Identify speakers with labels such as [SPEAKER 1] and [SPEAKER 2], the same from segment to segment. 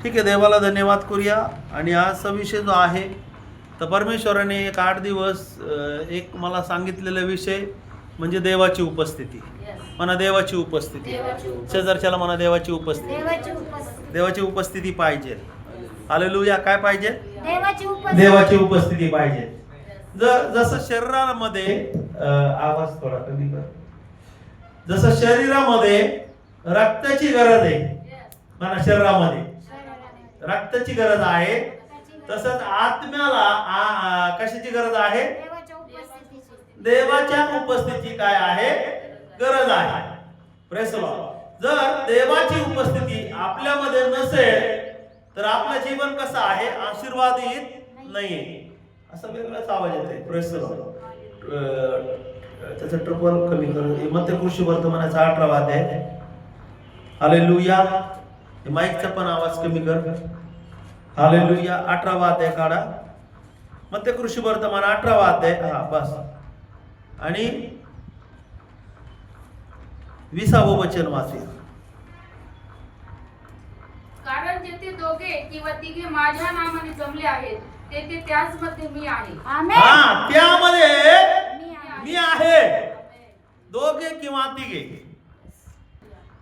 [SPEAKER 1] ठीक आहे, देवाला धन्यवाद करूया. आणि आजचा विषय जो आहे तर परमेश्वराने एक 8 दिवस एक मला हां विषय म्हणजे देवाची उपस्थिती. म्हणा देवाची उपस्थिती. शेजारच्याला म्हणा देवाची उपस्थिती. देवाची उपस्थिती पाहिजे. हालेलुया. काय पाहिजे? देवाची उपस्थिती पाहिजे. जसं शरीरामध्ये आवाज थोडा कमी कर. जसं शरीरामध्ये रक्ताची गरज आहे, म्हणा शरीरामध्ये रक्ताची गरज आहे, तसंच आत्म्याला कशाची गरज आहे? देवाच्या उपस्थितीची काय आहे? गरज आहे. Praise the Lord. जर देवाची उपस्थिती आपल्यामध्ये नसेल तर आपलं जीवन कसं आहे? आशीर्वादित नाहीये. असं वेगळाच आवाज येते. Praise the Lord. त्याचं ट्रिपल कमी कर. मध्य कृषी वर्तमानाचा 18वा अध्याय. हालेलुया. माईकचा पण आवाज कमी कर. हालेलुया. 18वा अध्याय काढा. मध्य कृषी वर्तमान 18वा अध्याय. हा बस. आणि 20वे वचन वाचूया.
[SPEAKER 2] कारण जेथे दोघे किंवा तिघे माझ्या नावाने जमले आहेत तेथे त्याच मध्ये मी आहे.
[SPEAKER 1] हा, त्यामध्ये मी आहे. दोघे किंवा तिघे.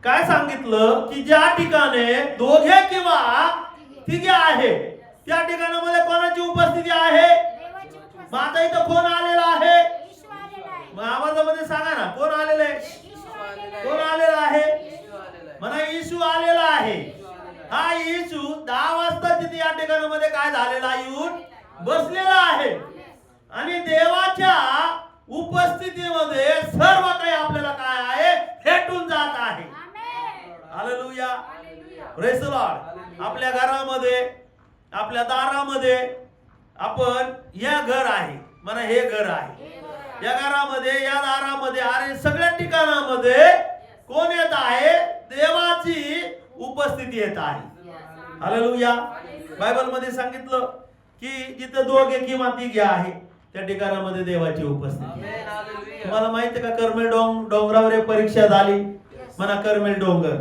[SPEAKER 1] काय सांगितलं की ज्या ठिकाणी दोघे किंवा तिघे आहे त्या ठिकाणामध्ये कोणाची उपस्थिती आहे? मग आता इथं कोण आलेला आहे? मग आवाजामध्ये सांगा ना, कोण आलेलं आहे? कोण आलेला आहे? म्हणा येशू आलेला आहे. हा येशू 10 वाजता तिथे या ठिकाणामध्ये काय झालेला? येऊन बसलेला आहे. आणि देवाच्या उपस्थितीमध्ये सर्व काही आपल्याला काय आहे? भेटून जात आहे. हालेलुया. Praise the Lord. आपल्या घरामध्ये, आपल्या दारामध्ये आपण या घर आहे, म्हणा हे घर आहे. या घरामध्ये, या दारामध्ये, अरे सगळ्या ठिकाणामध्ये कोण येत आहे? देवाची उपस्थिती येत आहे. हालेलुया. बायबल मध्ये सांगितलं की जिथे दोघे किंवा तिघे आहे त्या ठिकाणामध्ये देवाची उपस्थिती. तुम्हाला माहिती का कर्मेल डोंगरावर एक परीक्षा झाली? म्हणा कर्मेल डोंगर.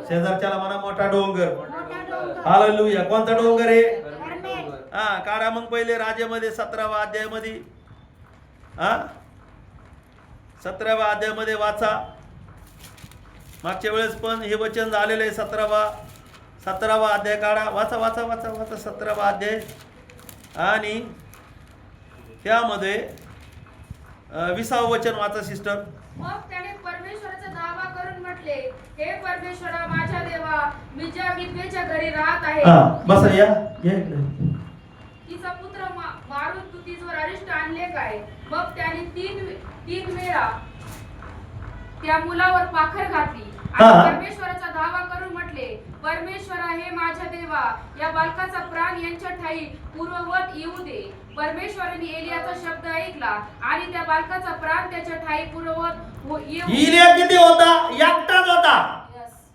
[SPEAKER 1] शेजारच्याला म्हणा मोठा डोंगर. हालेलुया. कोणता डोंगर आहे? हा, काढा मग पहिले राजामध्ये 17वा अध्यायामध्ये. हा, 17व्या अध्यायामध्ये वाचा. मागच्या वेळेस पण हे वचन झालेलं आहे. 17वा अध्याय काढा. वाचा वाचा वाचा वाचा 17वा अध्याय. आणि त्यामध्ये 20वे वचन वाचा सिस्टर.
[SPEAKER 2] मग त्याने परमेश्वराचा दावा करून म्हटले, हे परमेश्वरा माझ्या देवा, मी ज्या विधवेच्या घरी राहत आहे,
[SPEAKER 1] बसा या
[SPEAKER 2] तिचा पुत्र मारून तू तिच्यावर अरिष्ट आणले काय? मग त्याने तीन वेळा त्या मुलावर पाखर घातली आणि परमेश्वराचा दावा करून म्हटले, परमेश्वरा हे माझ्या देवा, या बालकाचा प्राण यांच्या ठाई पूर्ववत येऊ दे. परमेश्वराने एलियाचा शब्द ऐकला आणि त्या बालकाचा प्राण त्याच्या ठाई पूर्ववत येऊ.
[SPEAKER 1] एलिया किती होता? एकटाच होता.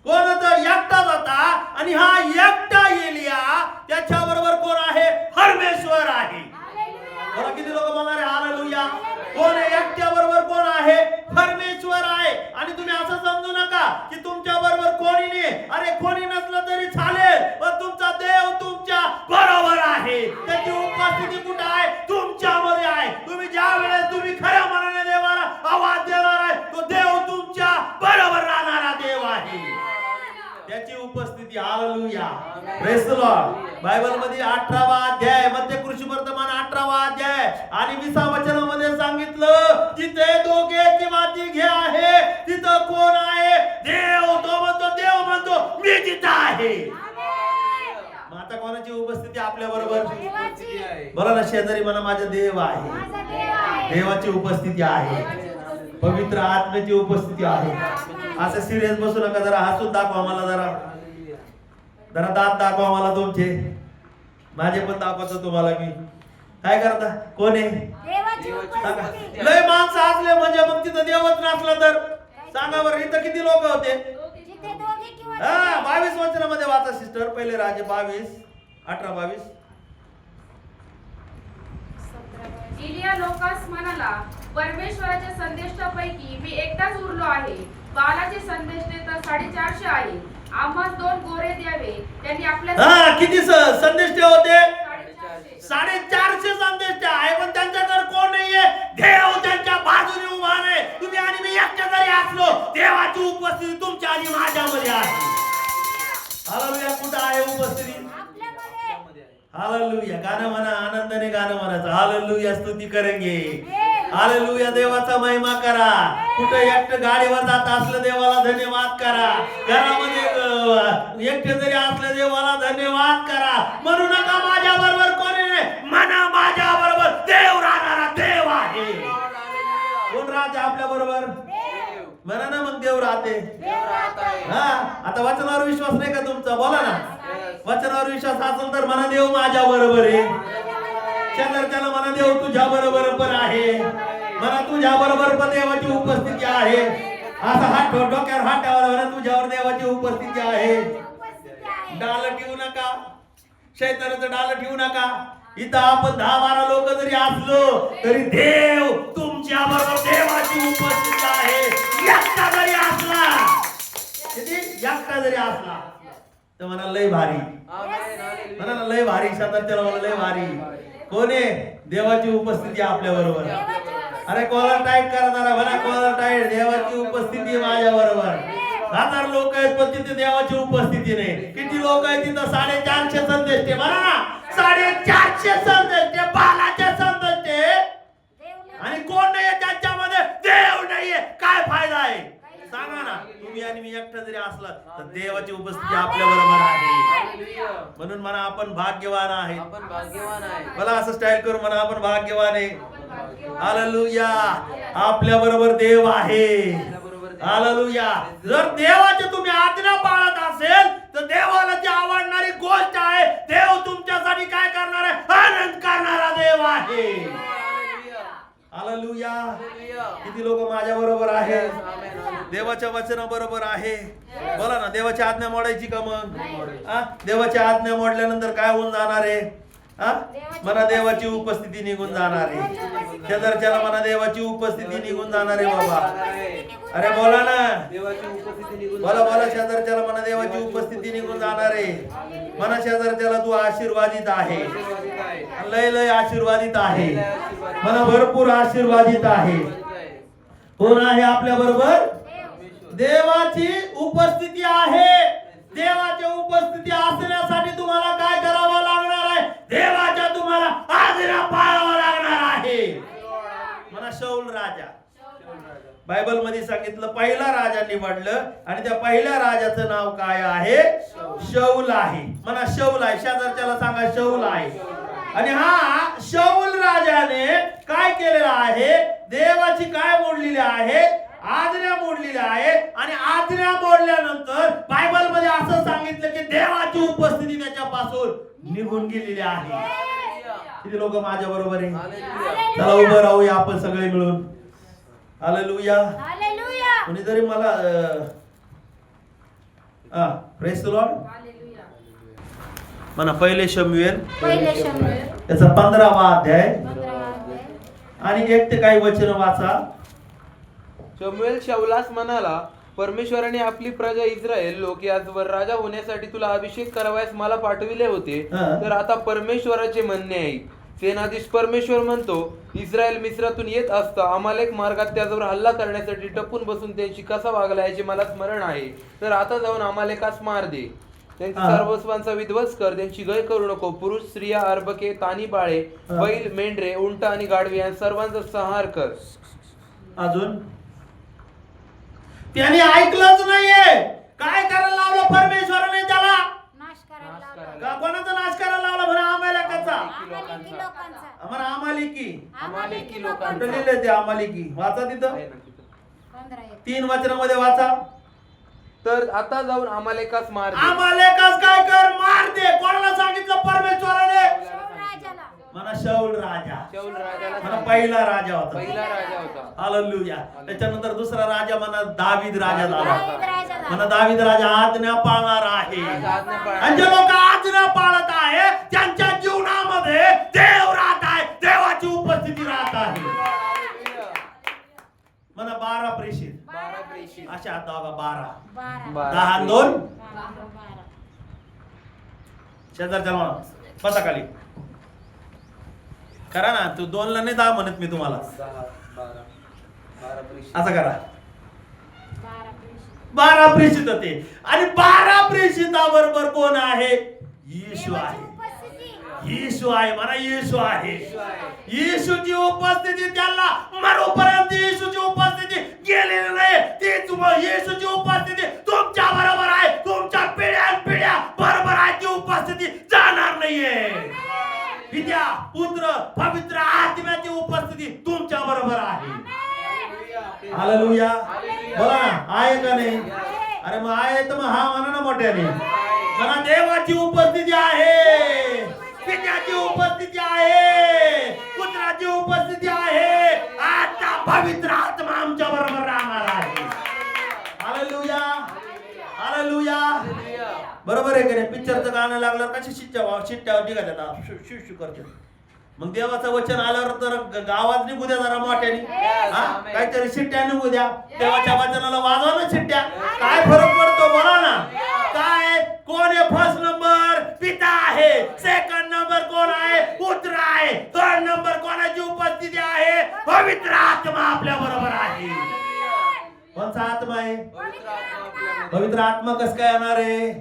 [SPEAKER 1] कोण होता? एकटाच होता. आणि हा एकटा एलिया, त्याच्या बरोबर कोण आहे? परमेश्वर आहे. बघा किती लोक म्हणणार आहे हालेलुया. कोण आहे? एकट्या बरोबर कोण आहे? परमेश्वर आहे. आणि तुम्ही असं समजू नका की तुमच्या बरोबर कोणी नाही. अरे कोणी नसलं तरी चालेल, पण तुमचा देव तुमच्या बरोबर आहे. त्याची उपस्थिती कुठे आहे? तुमच्यामध्ये आहे. तुम्ही ज्या वेळेस तुम्ही खऱ्या मनाने देवाला आवाज देणार आहे, तो देव तुमच्या बरोबर राहणारा देव आहे. त्याची उपस्थिती. Hallelujah. Praise the Lord. Bible मध्ये 18वा अध्याय, मध्य कृषी वर्तमान 18वा अध्याय आणि 20व्या वचनामध्ये सांगितलं, जिथे दोघे किंवा तिघे आहे तिथं कोण आहे? देव. तो म्हणतो, देव म्हणतो मी तिथं आहे. मग आता कोणाची उपस्थिती आपल्या बरोबर? बोला ना शेजारी, म्हणा माझा देव आहे. देवाची उपस्थिती आहे. पवित्र आत्म्याची उपस्थिती आहे. असं सिरियस बसू नका. जरा हसून दाखवा मला. जरा दात दाखवा मला तुमचे. माझे पण दाखवतो तुम्हाला मी. काय करता? कोण आहे? लय माणसं असले म्हणजे मग तिथं देवच नसला तर सांगा बरं, इथं किती लोक होते? 22 वचनामध्ये वाचा सिस्टर. पहिले राजे 22, 18-22.
[SPEAKER 2] एलिया लोकास म्हणाला, परमेश्वराच्या संदेष्टापैकी मी एकटाच उरलो आहे. बालाचे संदेष्टे तर 450 आहे. आम्हास 2 गोरे द्यावे. त्यांनी आपल्या
[SPEAKER 1] किती संदेष्टे होते?
[SPEAKER 2] 450.
[SPEAKER 1] 450 संदेष्टे आहे, पण त्यांच्याकडे कोण नाहीये. देव त्यांच्या बाजूने उभा नाही. तुम्ही आणि मी एकटे जरी असलो, देवाची उपस्थिती तुमच्या आणि माझ्यामध्ये आहे. हालेलुया. कुठं आहे उपस्थिती? हालेलुया. गाणं म्हणा, आनंदाने गाणं म्हणायचं. हालेलुया. स्तुती करेंगे. हालेलुया. देवाचा महिमा करा. कुठं एकटं गाडीवर जात असलं, देवाला धन्यवाद करा. घरामध्ये एकटे जरी असलं, देवाला धन्यवाद करा. म्हणू नका माझ्या बरोबर कोणी नाही, म्हणा माझ्या बरोबर देव राहणारा देव आहे. कोण राहते आपल्या बरोबर? म्हणा ना मग देव राहते. हा, आता वचनावर विश्वास नाही का तुमचा? बोला ना. वचनावर विश्वास असेल तर म्हणा देव माझ्या बरोबर आहे. शेजारच्याला म्हणा देव तुझ्या बरोबर पण आहे. म्हणा तुझ्या बरोबर पण देवाची उपस्थिती आहे. असा हात डोक्यावर हात ठेवायला म्हणा तुझ्यावर देवाची उपस्थिती आहे. डाल ठेवू नका, शैतानाचं डाल ठेवू नका. इथं आपण 10-12 लोक जरी असलो तरी देव तुमच्या बरोबर, देवाची उपस्थिती आहे. एकटा जरी असला, एकटा जरी असला तर म्हणा लय भारी. म्हणा लय भारी. शेजारच्याला म्हणा लय भारी. कोण आहे? देवाची उपस्थिती आपल्या बरोबर. अरे कॉलर टाईट करणारा म्हणा कॉलर टाईट. देवाची उपस्थिती माझ्या बरोबर. 1000 लोक आहेत पण तिथे देवाची उपस्थिती नाही. किती लोक आहेत तिथं? 450 संदेष्टे. म्हणा ना 450 संदेष्टे, बालाचे संदेष्टे. आणि कोण नाहीये त्यांच्यामध्ये? देव नाहीये. काय फायदा आहे? सांगा ना. तुम्ही आणि मी एकटा जरी असला तर देवाची उपस्थिती आपल्या बरोबर आहे. म्हणून म्हणा आपण भाग्यवान आहे. मला असं स्टाईल करून म्हणा आपण भाग्यवान आहे. हालेलुया. आपल्या बरोबर देव आहे. हालेलुया. जर देवाचे तुम्ही आज्ञा पाळत असेल तर देवाला जी आवडणारी गोष्ट आहे, देव तुमच्यासाठी काय करणार आहे? आनंद करणारा देव आहे. हालेलुया. किती लोक माझ्या बरोबर आहे? देवाच्या वचना बरोबर आहे. बोला ना. देवाची आज्ञा मोडायची का मग? देवाची आज्ञा मोडल्यानंतर काय होऊन जाणार आहे? म्हणा देवाची उपस्थिती निघून जाणार आहे. शेजारच्याला म्हणा देवाची उपस्थिती निघून जाणार आहे बाबा. अरे बोला ना. बोला बोला. शेजारच्याला म्हणा देवाची उपस्थिती निघून जाणार आहे. म्हणा शेजारच्याला तू आशीर्वादित आहे. लय लय आशीर्वादित आहे. म्हणा भरपूर आशीर्वादित आहे. कोण आहे आपल्या बरोबर? देवाची उपस्थिती आहे. देवाची उपस्थिती असण्यासाठी तुम्हाला काय करावं लागणार आहे? देवाच्या तुम्हाला आज्ञा पाळावं लागणार आहे. म्हणा शौल राजा. बायबल मध्ये सांगितलं पहिला राजा निवडलं आणि त्या पहिल्या राजाचं नाव काय आहे? शौल आहे. म्हणा शौल आहे. शेजारच्याला सांगा शौल आहे. आणि हा शौल राजाने काय केलेलं आहे? देवाची काय मोडलेली आहे? आज्ञा मोडलेली आहे. आणि आज्ञा मोडल्यानंतर बायबल मध्ये असं सांगितलं की देवाची उपस्थिती त्याच्यापासून निघून गेलेली आहे. किती लोक माझ्या बरोबर आहे? चला उभं राहूया आपण सगळे मिळून. हालेलुया. कोणीतरी मला प्रेज द लॉर्ड म्हणा. पहिले शमूएल त्याचा 15वा अध्याय आणि 1 ते काही वचन वाचा.
[SPEAKER 3] शमूएल शाऊलास म्हणाला, परमेश्वराने आपली प्रजा इस्रायल लोक याचवर राजा होण्यासाठी तुला अभिषेक करावयास मला पाठविले होते. तर आता परमेश्वराचे म्हणणे आहे. सेनाधीश परमेश्वर म्हणतो, इस्रायल मिस्रातून येत असता अमालेक मार्गात त्याच्यावर हल्ला करण्यासाठी टपून बसून त्यांची कसा वागला याचे मला स्मरण आहे. तर आता जाऊन अमालेकास मार दे. त्यांच्या सर्वस्वांचा विध्वंस कर. त्यांची गय करू नको. पुरुष, स्त्रिया, अर्भके, तानी बाळे, बैल, मेंढरे, उंट आणि गाढवे या सर्वांचा संहार कर.
[SPEAKER 1] अजून त्याने ऐकलंच नाहीये. काय करायला लावलं परमेश्वराने? त्याला कोणाचा नाश करायला लावला? म्हणा अमालेकाचा. म्हणा अमालेकी लोकांचा. लिहिलंय ते अमालेकी. वाचा तिथं 3 वचनामध्ये वाचा.
[SPEAKER 3] तर आता जाऊन अमालेकास मार दे.
[SPEAKER 1] अमालेकास काय कर? मार दे. कोणाला सांगितलं? परमेश्वराने. म्हणा शौल राजा.
[SPEAKER 3] शौल राजाला
[SPEAKER 1] म्हणा पहिला राजा होता. हालेलुया. त्याच्यानंतर दुसरा राजा म्हणा दावीद राजा झाला. म्हणा दावीद राजा आज्ञा पाळणार आहे. आणि जे लोक आज्ञा पाळत आहे त्यांच्या जीवनामध्ये देव राहत आहे. देवाची उपस्थिती राहत आहे. म्हणा 12 प्रेषित. अशा आता 12 10 2 शेजारच्या म्हणा बसा खाली. करा ना, तू 2ला नाही 10 म्हणत मी तुम्हाला.
[SPEAKER 3] 12
[SPEAKER 1] असं करा. 12 प्रेषित होते आणि 12 प्रेषिताबरोबर कोण आहे? येशू आहे. येशू आहे म्हणा, येशू आहे. येशूची उपस्थिती त्याला मरोपर्यंत येशूची उपस्थिती गेलेली नाही. ती येशूची उपस्थिती तुमच्या बरोबर आहे, तुमच्या पिढ्या बरोबर आहे. ती उपस्थिती जाणार नाहीये. पित्या पुत्र पवित्र आत्म्याची उपस्थिती तुमच्या बरोबर आहे. हालेलुया. बोला ना, आहे का नाही? अरे मग आहे तर मग हा म्हणा ना मोठ्याने. म्हणा देवाची उपस्थिती आहे, पित्याची उपस्थिती आहे, पुत्राची उपस्थिती आहे. आता पवित्र आत्मा आमच्या बरोबर राहणार आहे. Hallelujah, hallelujah. बरोबर आहे की नाही? पिक्चरचं गाणं लागलं कशी शिट्ट्यावर निघत आता शू करते. मग देवाचं वचन आल्यावर तर गावात निघू द्या जरा मोठ्याने. काहीतरी शिट्ट्या निघू द्या. देवाच्या वचनाला वाजवा ना शिट्ट्या. काय फरक पडतो बोला ना. काय कोण आहे? फर्स्ट नंबर पिता आहे. सेकंड नंबर कोण आहे? पुत्र आहे. थर्ड नंबर कोणाची उपस्थिती आहे? पवित्र आत्मा आपल्या बरोबर आहे. कोणता आत्मा आहे? पवित्र आत्मा कस काय येणार आहे?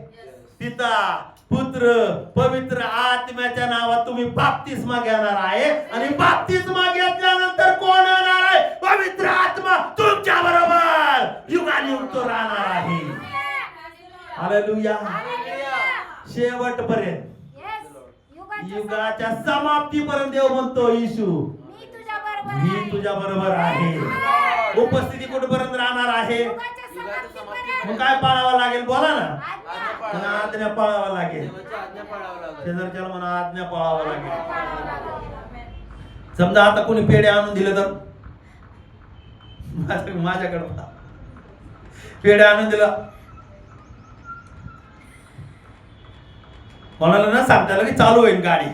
[SPEAKER 1] पिता पुत्र पवित्र आत्म्याच्या नावात तुम्ही बाप्तिस्मा घेणार आहे आणि बाप्तिस्मा घेतल्यानंतर कोण येणार आहे? पवित्र आत्मा तुमच्या बरोबर युगायुग तो राहणार आहे. हालेलुया. शेवटपर्यंत युगाच्या समाप्तीपर्यंत देव म्हणतो येशू मी तुझ्या बरोबर आहे. उपस्थिती कुठपर्यंत राहणार आहे? मग काय पाळावं लागेल बोला ना. आज्ञा पाळावं लागेल. शेजारच्याला म्हणा आज्ञा पाळावं लागेल. समजा आता कोणी पेढे आणून दिले तर माझ्याकडे पेढे आणून दिलं, कोणाला न सांगता की चालू होईल गाडी.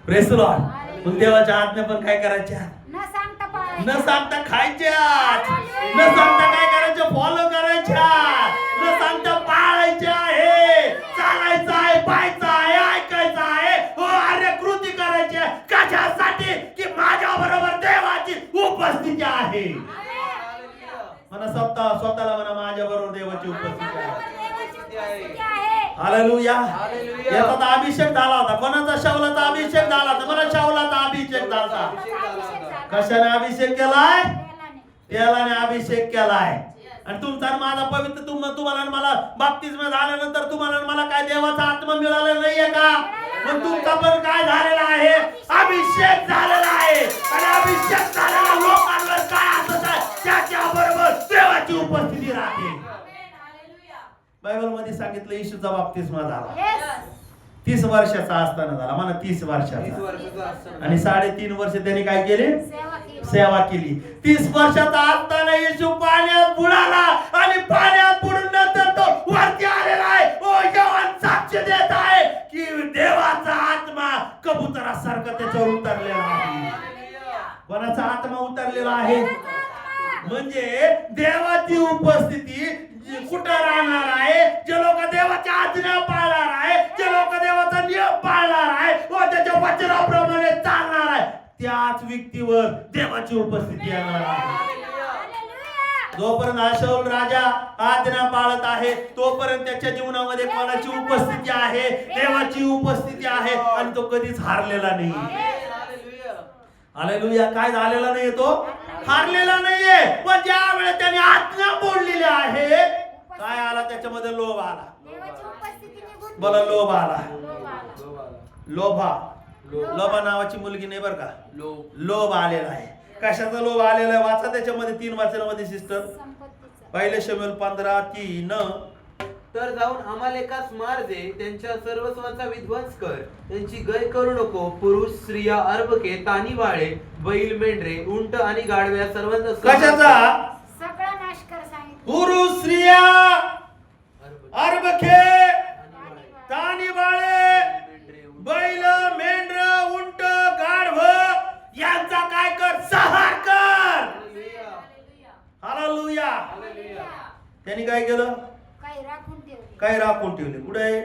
[SPEAKER 1] Press Lord. मग देवाच्या आज्ञा पण काय करायच्या? न सांगता खायच्या, न सांगता काय करायच्या? फॉलो करायच्या, न सांगता पाळायच्या आहे. चालायचं आहे, पाहायचं आहे, ऐकायचं आहे, हो अरे कृती करायची आहे. कशासाठी? की माझ्या बरोबर देवाची उपस्थिती आहे. म्हणा स्वतःला म्हणा माझ्या बरोबर देवाची उपस्थिती आहे. हालेलुया. याचा अभिषेक झाला होता. कोणाचा? शाऊलाचा अभिषेक झाला होता. मला शाऊलाचा अभिषेक झाला. कशाने अभिषेक केलाय? तेलाने अभिषेक केलाय. आणि तुमचा माझा पवित्र तुम्हाला मला बाप्तिस्मा झाल्यानंतर तुम्हाला मला काय देवाचा आत्मा मिळालेला नाहीये का? मग तुमचा पण काय झालेला आहे? अभिषेक झालेला आहे. आणि अभिषेक झालेला लोकांवर काय असत आहे त्याच्या बरोबर देवाची उपस्थिती राहते. बायबल मध्ये सांगितलं येशूचा बाप्तिस्मा झाला 30 वर्षाचा असताना झाला. म्हणा 30 वर्षाचा. आणि 3.5 वर्ष त्यांनी काय केले? सेवा केली. 30 वर्षाचा असताना येशू पाण्यात बुडाला आणि पाण्यात बुडून नंतर तो वरती आलेला आहे. ओ योहान साक्ष देत आहे की देवाचा आत्मा कबुतरासारखा त्याच्यावर उतरलेला आहे. कोणाचा आत्मा उतरलेला आहे? म्हणजे देवाची उपस्थिती कुठं राहणार आहे? जे लोक देवाच्या आज्ञा पाळणार आहे, जे लोक देवाचा नियम पाळणार आहे व त्याच्या वचनाप्रमाणे चालणार आहे, त्याच व्यक्तीवर देवाची उपस्थिती येणार आहे. जोपर्यंत हा शाऊल राजा आज्ञा पाळत आहे तोपर्यंत त्याच्या जीवनामध्ये कोणाची उपस्थिती आहे? देवाची उपस्थिती आहे. आणि तो कधीच हारलेला नाही. हालेलुया. काय झालेला नाहीये? तो हारलेला नाहीये. पण ज्या वेळेस त्याने आज्ञा मोडलेली आहे काय आला त्याच्यामध्ये? लोभ आला. बोला लोभ आला. लोभा नावाची मुलगी नाही बरं का. लोभ आलेला आहे. कशाचा लोभ आलेला आहे? वाचा त्याच्यामध्ये 3 वचनामध्ये सिस्टर. पहिले शमूएल 15:3.
[SPEAKER 3] तर जाऊन अमालेकास मार दे, त्यांच्या सर्वस्वाचा विध्वंस कर, त्यांची गय करू नको. पुरुष स्त्रिया अर्भके तानीवाळे बैल मेंढरे उंट आणि गाढव्या सर्वांचा
[SPEAKER 1] कशाचा?
[SPEAKER 4] सगळा नाश कर सांगितलं.
[SPEAKER 1] पुरुष स्त्रिया अर्भके तानीवाळे बैल मेंढर उंट गाढव यांचा काय कर? संहार कर. हालेलुया. त्यांनी काय केलं?
[SPEAKER 4] काही राखून ठेवले.
[SPEAKER 1] काय राखून ठेवले? कुठे आहे?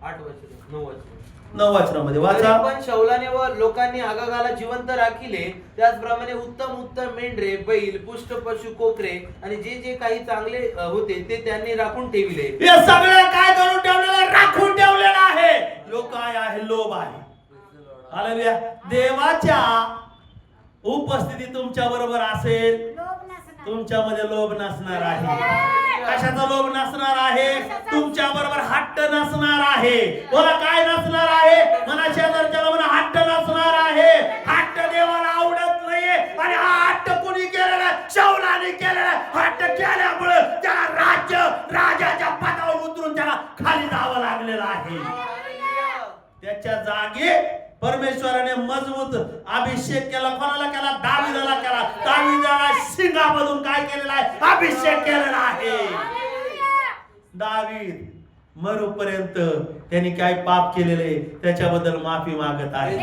[SPEAKER 3] 8 वचन 9 वचन
[SPEAKER 1] 9 वचनामध्ये वाचा.
[SPEAKER 3] तरी पण शौलाने व लोकांनी आगागाला जिवंत राखिले, त्याचप्रमाणे उत्तम उत्तम मेंढरे, बैल, पुष्ट पशु, कोकरे आणि जे जे काही चांगले होते ते त्यांनी राखून ठेविले.
[SPEAKER 1] हे सगळं काय करून ठेवलेलं आहे? राखून ठेवलेलं आहे. लोक काय आहे? लोभ आहे. हालेलुया. देवाच्या उपस्थिती तुमच्या बरोबर असेल,
[SPEAKER 4] लोभ नसणार.
[SPEAKER 1] तुमच्यामध्ये लोभ नसणार आहे. कशाचा लोभ नसणार आहे? तुमच्या बरोबर हट्ट नसणार आहे. बोला काय नसणार आहे? म्हणा शेजारच्याला म्हणा हट्ट नसणार आहे. हट्ट देवाला आवडत नाहीये आणि हा हट्ट कुणी केलेला आहे? शौलाने केलेला आहे. हट्ट केल्यामुळे त्याला राजाच्या पदावर उतरून त्याला खाली जावं लागलेलं आहे. त्याच्या जागी परमेश्वराने मजबूत अभिषेक केला. कोणाला केला? दावीदाला केला. दावीदाला सिंहामधून काय केलेला आहे? अभिषेक केलेला आहे. दावीद मरूपर्यंत त्यांनी काय पाप केलेले त्याच्याबद्दल माफी मागत आहे.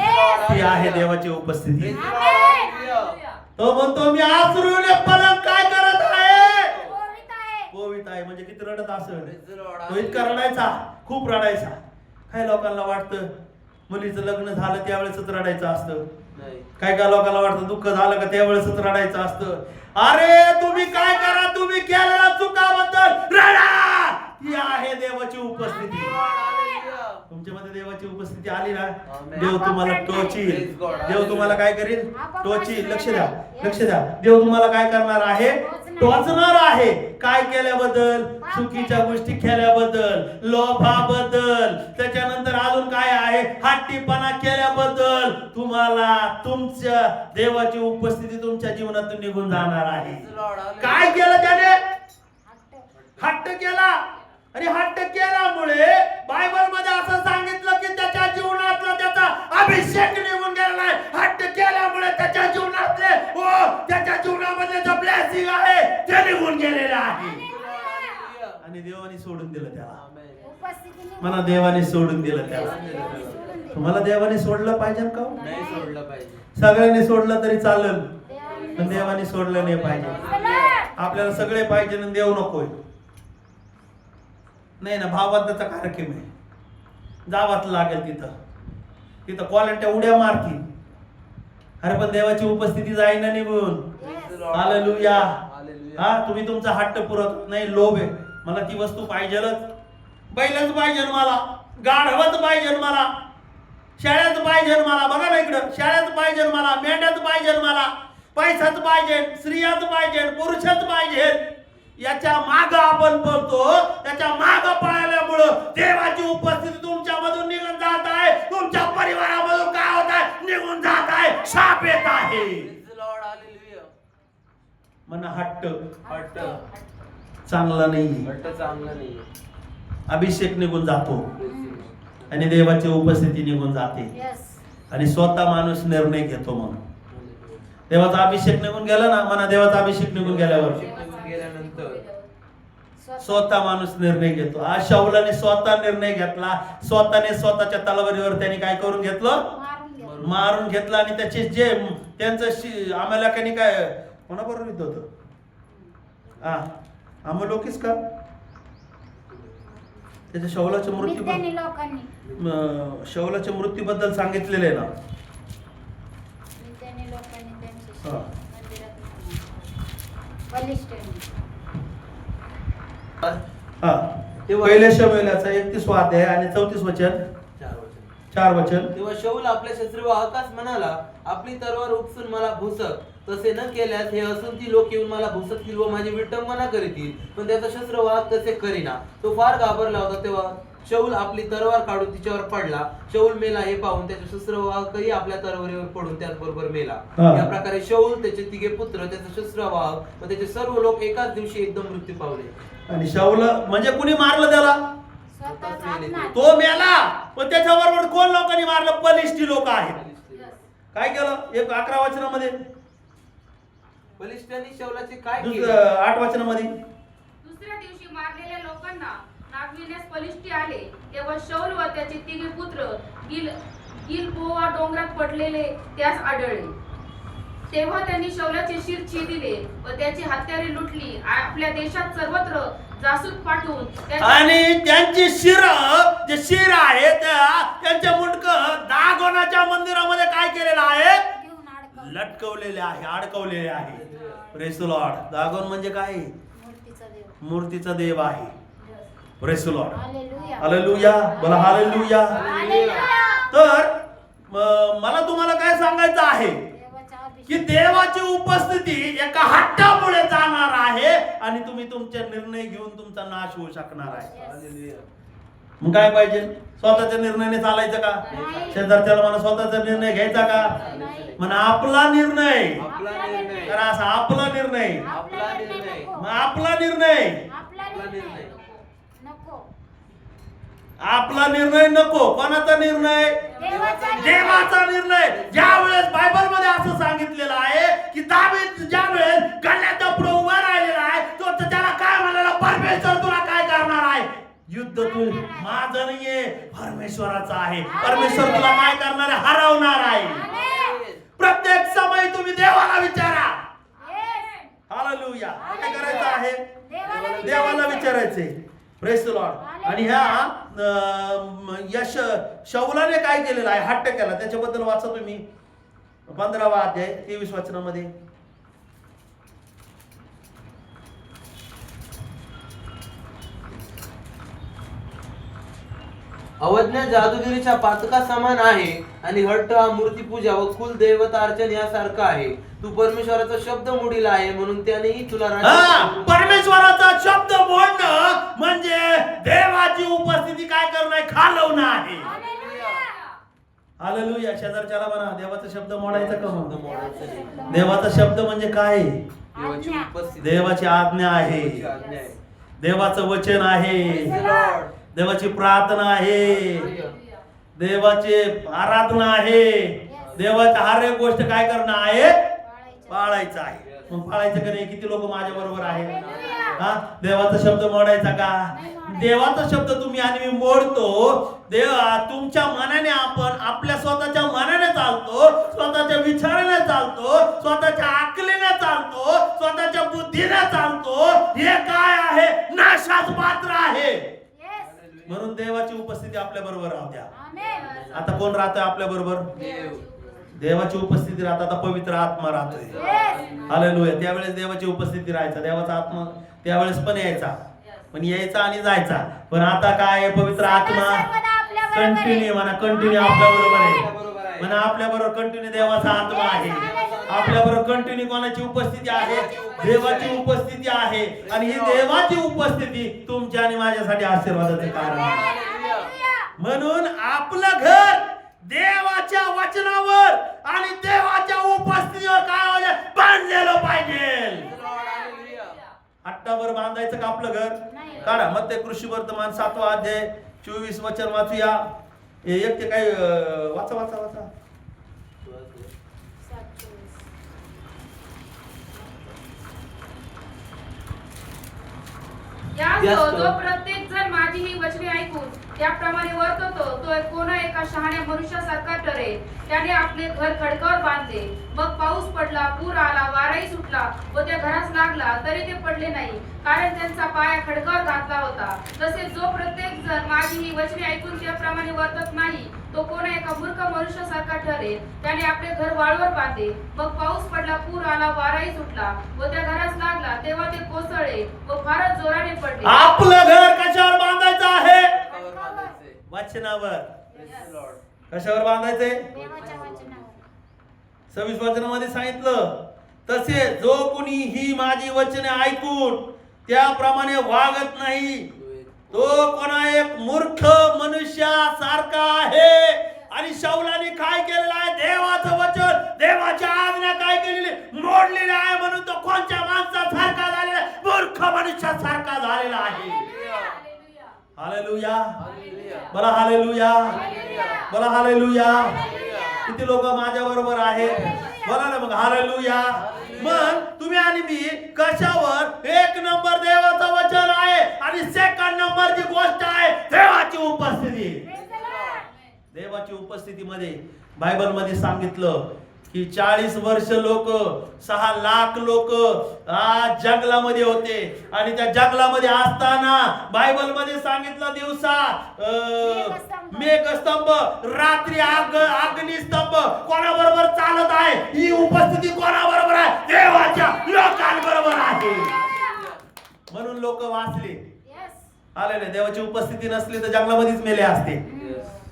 [SPEAKER 1] ती आहे देवाची उपस्थिती. तो म्हणतो मी आसरूने पलंग काय करत आहे?
[SPEAKER 4] पोवित आहे.
[SPEAKER 1] पोवित आहे. म्हणजे किती रडत असेल? तो इतका रडायचा, खूप रडायचा. काही लोकांना वाटतं मुलीचं लग्न झालं त्यावेळेसच रडायचं असतं. काय काय लोकांना वाटतं दुःख झालं का त्यावेळेसच रडायचं असतं. अरे तुम्ही काय करा, तुम्ही केलेल्या चुकाबद्दल रडा. ही आहे देवाची उपस्थिती. तुमच्यामध्ये देवाची उपस्थिती आली ना, देव तुम्हाला टोचील. देव तुम्हाला काय करील? टोचील. लक्ष द्या, लक्ष द्या. देव तुम्हाला काय करणार आहे? टोचणार आहे. काय केल्याबद्दल? चुकीच्या गोष्टी केल्याबद्दल, लोभाबद्दल, त्याच्यानंतर अजून काय आहे? हट्टीपणा केल्याबद्दल तुम्हाला तुमच्या देवाची उपस्थिती तुमच्या जीवनातून निघून जाणार आहे. काय केलं त्याने? हट्ट केला. आणि हट्ट केल्यामुळे बायबल मध्ये असं सांगितलं की त्याच्या जीवनातला त्याचा अभिषेक निघून गेलेला आहे. हट्ट केल्यामुळे त्याच्या जीवनातले त्याच्या जीवनामध्ये जो ब्लेसिंग आहे ते निघून गेलेलं आहे. आणि देवाने सोडून दिलं त्याला.
[SPEAKER 4] उपस्थितीने
[SPEAKER 1] मला देवाने सोडून दिलं त्याला. तुम्हाला देवाने सोडलं पाहिजे का?
[SPEAKER 3] नाही सोडलं पाहिजे.
[SPEAKER 1] सगळ्यांनी सोडलं तरी चालेल, पण देवाने सोडलं नाही पाहिजे. आपल्याला सगळे पाहिजे आणि देव नकोय. नाही ना, भावांचा कार्यक्रम आहे, जावाच लागेल तिथं. तिथं कॉलंट्या उड्या मारतील. अरे पण देवाची उपस्थिती जाईना निघून. हालेलुया. हा, तुम्ही तुमचा हट्ट पुरत नाही. लोभ आहे, मला ती वस्तू पाहिजेलच. बैलच पाहिजे मला, गाढवच पाहिजे मला, शेळ्याच पाहिजे मला. बघा ना इकडं, शेळ्याच पाहिजे मला, मेंढ्याच पाहिजे मला, पैसाच पाहिजे, स्त्रियाच पाहिजे, पुरुषच पाहिजे. याच्या माग आपण पळतो. त्याच्या माग पळाल्यामुळं देवाची उपस्थिती तुमच्या मधून निघून जात आहे. तुमच्या परिवारामधून काय होत आहे? निघून जात आहे. शाप येत आहे. म्हणा हट्ट
[SPEAKER 3] हट्ट
[SPEAKER 1] चांगला नाही.
[SPEAKER 3] हट्ट चांगला नाही.
[SPEAKER 1] अभिषेक निघून जातो आणि देवाची उपस्थिती निघून जाते. आणि स्वतः माणूस निर्णय घेतो. म्हणून देवाचा अभिषेक निघून गेला ना, म्हणा देवाचा अभिषेक निघून गेल्यावर स्वतः माणूस निर्णय घेतो. आज शौलाने स्वतः निर्णय घेतला. स्वतःने स्वतःच्या तलवारीवर त्यांनी काय करून घेतलं? मारून घेतलं. आणि त्याचे जे त्यांचं आम्हाला काही काय कोणाबरोबर येत होतं? आम्ही का त्याच्या शौलाच्या मृत्यू, शौलाच्या मृत्यूबद्दल सांगितलेलं आहे ना. पहिल्या शमूएलाचा 31 अध्याय आणि 34 वचन, 4 वचन.
[SPEAKER 3] तेव्हा शौल आपल्या शस्त्रवाहकास म्हणाला, आपली तलवार उपसून मला भुसक. तसे न केल्यास हे असून ती लोक येऊन मला भुसकतील व माझी विटंबना करीतील. पण त्याचा शस्त्रवाहक तसे करीना. तो फार घाबरला होता. तेव्हा शौल आपली तलवार काढून तिच्यावर पडला. शौल मेला हे पाहून त्याचे शस्त्रवाहकही आपल्या तलवारीवर पडून त्याचबरोबर मेला. या प्रकारे शौल, त्याचे 3 पुत्र, त्याचा शस्त्रवाहक व त्याचे सर्व लोक एकाच दिवशी एकदम मृत्यू पावले.
[SPEAKER 1] आणि शौल म्हणजे कुणी मारलं त्याला? तो मेला. पण त्याच्याबरोबर कोण लोकांनी मारलं? बलिष्ठी लोक आहेत. काय केलं? 11 वचनामध्ये,
[SPEAKER 3] बलिष्ठांनी शौलाचे काय
[SPEAKER 1] 8 वचनामध्ये.
[SPEAKER 2] दुसऱ्या दिवशी मारलेल्या लोकांना नागविण्यास बलिष्ठी आले. तेव्हा शौल व त्याचे 3 पुत्र गिलबोआ डोंगरात पडलेले त्यास आढळले. तेव्हा त्यांनी शौलाचे शिर छेदिले व त्याची हत्यारे लुटली. आपल्या देशात सर्वत्र जासूस पाठवून
[SPEAKER 1] आणि त्यांची शिर जे शिर आहे त्यांच्या मुंडक दागोनाच्या मंदिरामध्ये काय केलेलं आहे?
[SPEAKER 4] घेऊन अडकव.
[SPEAKER 1] लटकवलेले आहे, अडकवलेले आहे. Praise the Lord. दागोन म्हणजे काय?
[SPEAKER 4] मूर्तीचा देव.
[SPEAKER 1] मूर्तीचा देव आहे. Praise the Lord.
[SPEAKER 4] Hallelujah.
[SPEAKER 1] Hallelujah. बोला हालेलुया.
[SPEAKER 4] हालेलुया.
[SPEAKER 1] तर मला तुम्हाला काय सांगायचं आहे
[SPEAKER 4] देवाचा अभिषेक.
[SPEAKER 1] की देवाची उपस्थिती एका हट्टामुळे जाणार आहे आणि तुम्ही तुमचे निर्णय घेऊन तुमचा नाश होऊ शकणार आहे. मग काय पाहिजे? स्वतःच्या निर्णयाने चालायचं का?
[SPEAKER 4] नाही.
[SPEAKER 1] शेजारच्याला मला स्वतःचा निर्णय घ्यायचा का?
[SPEAKER 4] नाही.
[SPEAKER 1] म्हणा आपला निर्णय
[SPEAKER 3] आपला निर्णय.
[SPEAKER 1] करा, असा आपला निर्णय.
[SPEAKER 4] आपला निर्णय नको.
[SPEAKER 1] मग आपला निर्णय,
[SPEAKER 4] आपला निर्णय नको.
[SPEAKER 1] आपला निर्णय नको. कोणाचा निर्णय?
[SPEAKER 4] देवाचा
[SPEAKER 1] देवाचा निर्णय. ज्या वेळेस बायबल मध्ये असं सांगितलेलं आहे की दावीद ज्या वेळेस गल्ल्याच्या पुढे उभा राहिलेला आहे तो त्याला काय म्हणाला? परमेश्वर तुला काय करणार आहे? युद्ध तू माझं नाहीये, परमेश्वराचा आहे. परमेश्वर तुला काय करणार आहे? हरवणार आहे.
[SPEAKER 4] आमेन.
[SPEAKER 1] प्रत्येक समय तुम्ही देवाला विचारा.
[SPEAKER 4] येस.
[SPEAKER 1] हालेलुया. काय करायचं आहे?
[SPEAKER 4] देवाला
[SPEAKER 1] देवाला विचारायचे. Praise the Lord. आणि ह्या शौलाने काय केलेलं आहे? हट्ट केला. त्याच्याबद्दल वाचा तुम्ही 15वा अध्याय 23 वचनामध्ये.
[SPEAKER 3] अवज्ञा जादूगिरीच्या पातका समान आहे आणि हट्ट हा मूर्तीपूजा व कुल देवता अर्चन यासारखा आहे. तू परमेश्वराचा शब्द मोडीला आहे म्हणून त्यानेही तुला
[SPEAKER 1] परमेश्वराचा शब्द बोलणं म्हणजे देवाची उपस्थिती काय करणं आहे? खालवणं आहे. हालेलुया. शेजारच्याला म्हणा देवाचा शब्द मोडायचा का? मग देवाचा शब्द म्हणजे काय?
[SPEAKER 3] देवाची उपस्थिती,
[SPEAKER 1] देवाची आज्ञा आहे.
[SPEAKER 3] देवाची आज्ञा आहे.
[SPEAKER 1] देवाचं वचन आहे. देवाची प्रार्थना आहे. देवाचे आराधना आहे. देवाची हर एक गोष्ट काय करणं आहे? पाळायचं आहे. मग पाळायचं का नाही? किती लोक माझ्या बरोबर आहेत? हा, देवाचा शब्द मोडायचा का? देवाचा शब्द तुम्ही आणि मी मोडतो. तुमच्या मनाने आपण आपल्या स्वतःच्या मनाने चालतो, स्वतःच्या विचाराने चालतो, स्वतःच्या आकलीने चालतो, स्वतःच्या बुद्धीने चालतो. हे काय आहे? नाशास पात्र आहे. म्हणून देवाची उपस्थिती आपल्या बरोबर राहू द्या.
[SPEAKER 4] आमेन.
[SPEAKER 1] आता कोण राहतोय आपल्या बरोबर?
[SPEAKER 3] देव.
[SPEAKER 1] देवाची उपस्थिती राहत. आता पवित्र आत्मा राहतोय.
[SPEAKER 4] येस.
[SPEAKER 1] हालेलुया. त्यावेळेस देवाची उपस्थिती राहायचा. देवाचा आत्मा त्यावेळेस पण यायचा, पण यायचा आणि जायचा. पण आता काय आहे? पवित्र आत्मा
[SPEAKER 4] सर्वदा आपल्या बरोबर आहे.
[SPEAKER 1] कंटिन्यू म्हणा, कंटिन्यू आपल्या बरोबर आहे.
[SPEAKER 3] बरोबर आहे.
[SPEAKER 1] म्हणा आपल्या बरोबर कंटिन्यू देवाचा आत्मा आहे. आपल्या बरोबर कंटिन्यू कोणाची उपस्थिती आहे? देवाची उपस्थिती आहे. आणि ही देवाची उपस्थिती तुमच्या आणि माझ्यासाठी आशीर्वादाचं कारण आहे. म्हणून आपलं घर देवाच्या वचनावर आणि देवाच्या उपस्थितीवर काय पाहिजे? बांधलेलं पाहिजे. हट्टावर बांधायचं का आपलं घर?
[SPEAKER 4] नाही.
[SPEAKER 1] काढा मग ते कृषी वर्तमान 7वा अध्याय 24 वचन वाचूया. हे एक ते काय वाचा वाचा वाचा.
[SPEAKER 2] जो प्रत्येक जण माझी ही वचने ऐकून त्याप्रमाणे वर्ततो तो कोणा एका शहाण्या मनुष्यासारखा ठरेल. त्याने आपले घर खडकावर बांधले. मग पाऊस पडला, पूर आला, वाराही सुटला व त्या घरास लागला तरी ते पडले नाही, कारण त्यांचा पाया खडकावर घातला होता. तसेच जो प्रत्येक जण माझी ही वचने ऐकून त्याप्रमाणे वर्तत नाही तो कोणा एका मूर्ख मनुष्यासारखा ठरेल. त्याने आपले घर वाळूवर बांधले. मग पाऊस पडला, पूर आला, वाराही सुटला व त्या घरास लागला तेव्हा ते कोसळले व फारच जोराने पडले.
[SPEAKER 1] आपलं घर कशावर बांधायचं आहे? वचनावर. कशावर बांधायचंय?
[SPEAKER 4] देवाच्या वचनावर.
[SPEAKER 1] 26 वचनामध्ये सांगितलं, तसे जो कुणी ही माझी वचने ऐकून त्याप्रमाणे वागत नाही तो कोणा एक मूर्ख मनुष्यासारखा आहे. आणि शाऊलाने काय केलेलं आहे? देवाचं वचन, देवाची आज्ञा काय केलेली? मोडलेली आहे. म्हणून तो कोणत्या माणसासारखा झालेला आहे? मूर्ख मनुष्यासारखा झालेला आहे. हालेलुया. बोला हालेलुया. बोला हालेलुया. किती लोक माझ्या बरोबर आहेत? बोला ना मग हालेलुया. मग तुम्ही आणि मी कशावर? एक नंबर देवाचं वचन आहे आणि सेकंड नंबरची गोष्ट आहे देवाची उपस्थिती. देवाची उपस्थितीमध्ये बायबल मध्ये सांगितलं की 40 वर्ष लोक 6 लाख लोक जंगलामध्ये होते आणि त्या जंगलामध्ये असताना बायबल मध्ये सांगितलं दिवसा मेघस्तंभ, रात्री अग्निस्तंभ. कोणाबरोबर चालत आहे? ही उपस्थिती कोणाबरोबर आहे? देवाच्या लोकांबरोबर आहे. म्हणून लोक वाचले. आलेले देवाची उपस्थिती नसली तर जंगलामध्येच मेले असते.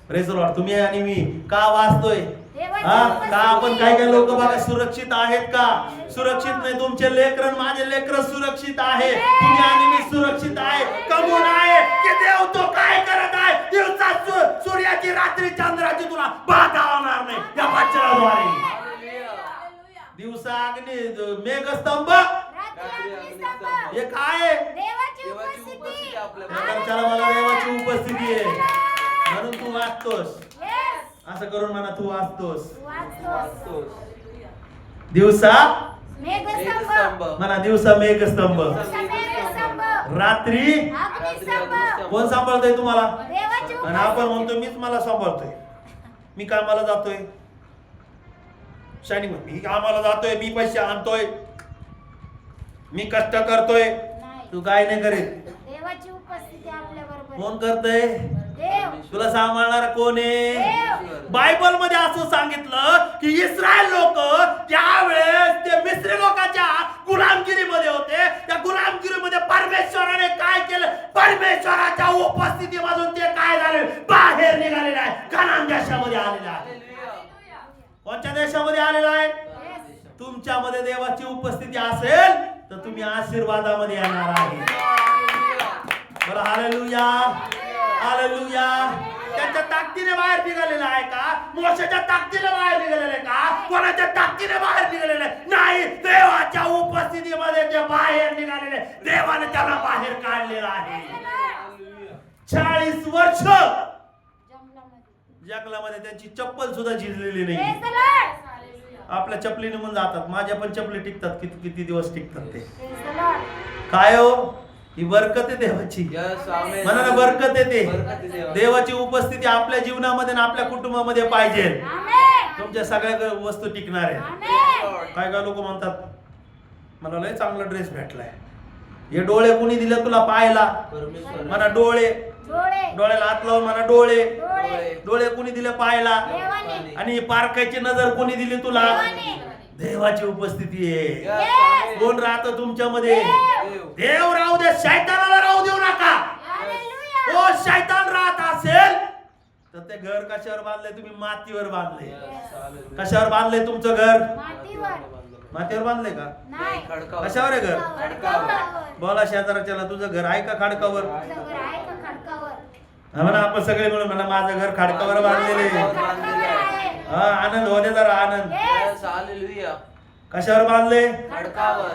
[SPEAKER 1] Praise the Lord. तुम्ही आणि मी का वाचतोय? का आपण काही लोक बघा सुरक्षित आहेत का? सुरक्षित नाही. तुमचे लेकरं, माझे लेकरं सुरक्षित आहे. तुम्ही आणि मी सुरक्षित आहे. कमून आहे की देव तो काय करत आहे? दिवसा सूर्याची, रात्री चंद्राची तुला बाधा होणार नाही या वचनाद्वारे. दिवसा अग्नी, मेघस्तंभ, हे काय?
[SPEAKER 4] देवाची उपस्थिती
[SPEAKER 1] चला मला देवाची उपस्थिती आहे म्हणून तू वाचतोस. असं करून म्हणा तू वाचतोस. दिवसा
[SPEAKER 4] मेघस्तंभ
[SPEAKER 1] म्हणा, दिवसा मेघस्तंभ, रात्री कोण सांभाळतोय तुम्हाला?
[SPEAKER 4] देवाची
[SPEAKER 1] आणि आपण म्हणतो मीच मला सांभाळतोय. मी कामाला जातोय, शायनिंग, मी कामाला जातोय, मी पैसे आणतोय, मी कष्ट करतोय. तू काय नाही करीत.
[SPEAKER 4] देवाची उपस्थिती आपल्या बरोबर.
[SPEAKER 1] कोण करतोय?
[SPEAKER 4] देव.
[SPEAKER 1] तुला सांभाळणार कोण आहे?
[SPEAKER 4] देव.
[SPEAKER 1] बायबल मध्ये असं सांगितलं की इस्रायल लोक त्यावेळेस ते मिस्री लोकांच्या गुलामगिरीमध्ये होते. त्या गुलामगिरीमध्ये परमेश्वराने काय केलं? परमेश्वराच्या उपस्थितीमधून ते काय झाले? बाहेर निघालेले आहे. कनान देशामध्ये आलेले आहे. कोणत्या देशामध्ये आलेला आहे? तुमच्यामध्ये देवाची उपस्थिती असेल तर तुम्ही आशीर्वादामध्ये येणार आहे. बरं, हालेलुया, हालेलुया. त्यांच्या ताकदीने बाहेर निघालेला आहे का? मोशेच्या ताकदीने बाहेर निघालेले का? कोणाच्या ताकदीने बाहेर निघालेले नाही. देवाच्या उपस्थितीमध्ये ते बाहेर निघालेले. देवाने त्यांना बाहेर काढलेला आहे. 40 वर्ष जंगलामध्ये त्यांची चप्पल सुद्धा झिजलेली नाही. आपल्या चपलीने म्हणून जातात. माझ्या पण चपली टिकतात. किती दिवस टिकतात ते. काय हो? ही बरकत आहे देवाची. म्हणा ना, बरकत आहे ते. देवाची उपस्थिती आपल्या जीवनामध्ये आणि आपल्या कुटुंबामध्ये पाहिजे. तुमच्या सगळ्या वस्तू टिकणार आहे. काय काय लोक म्हणतात मला लय चांगला ड्रेस भेटलाय. हे डोळे कोणी दिले तुला पाहायला? म्हणा डोळे. डोळ्याला हात लावून म्हणा डोळे. डोळे कोणी दिले पाहायला? आणि पारखायची नजर कोणी दिली तुला? देवाची उपस्थिती आहे. कोण राहतं तुमच्यामध्ये? देव राहू दे, शैतानाला राहू देऊ नका. ओ शैतान राहत असेल तर ते घर कशावर बांधले? तुम्ही मातीवर बांधले. कशावर बांधले तुमचं घर? मातीवर बांधले का? कशावर आहे घर? बोला शेजाऱ्याला, तुझं घर आहे का खडकावर? म्हणा आपण सगळे मिळून म्हणा माझं घर खडकावर बांधलेले. हा, आनंद होते जरा आनंद. कशावर बांधले?
[SPEAKER 3] खडकावर.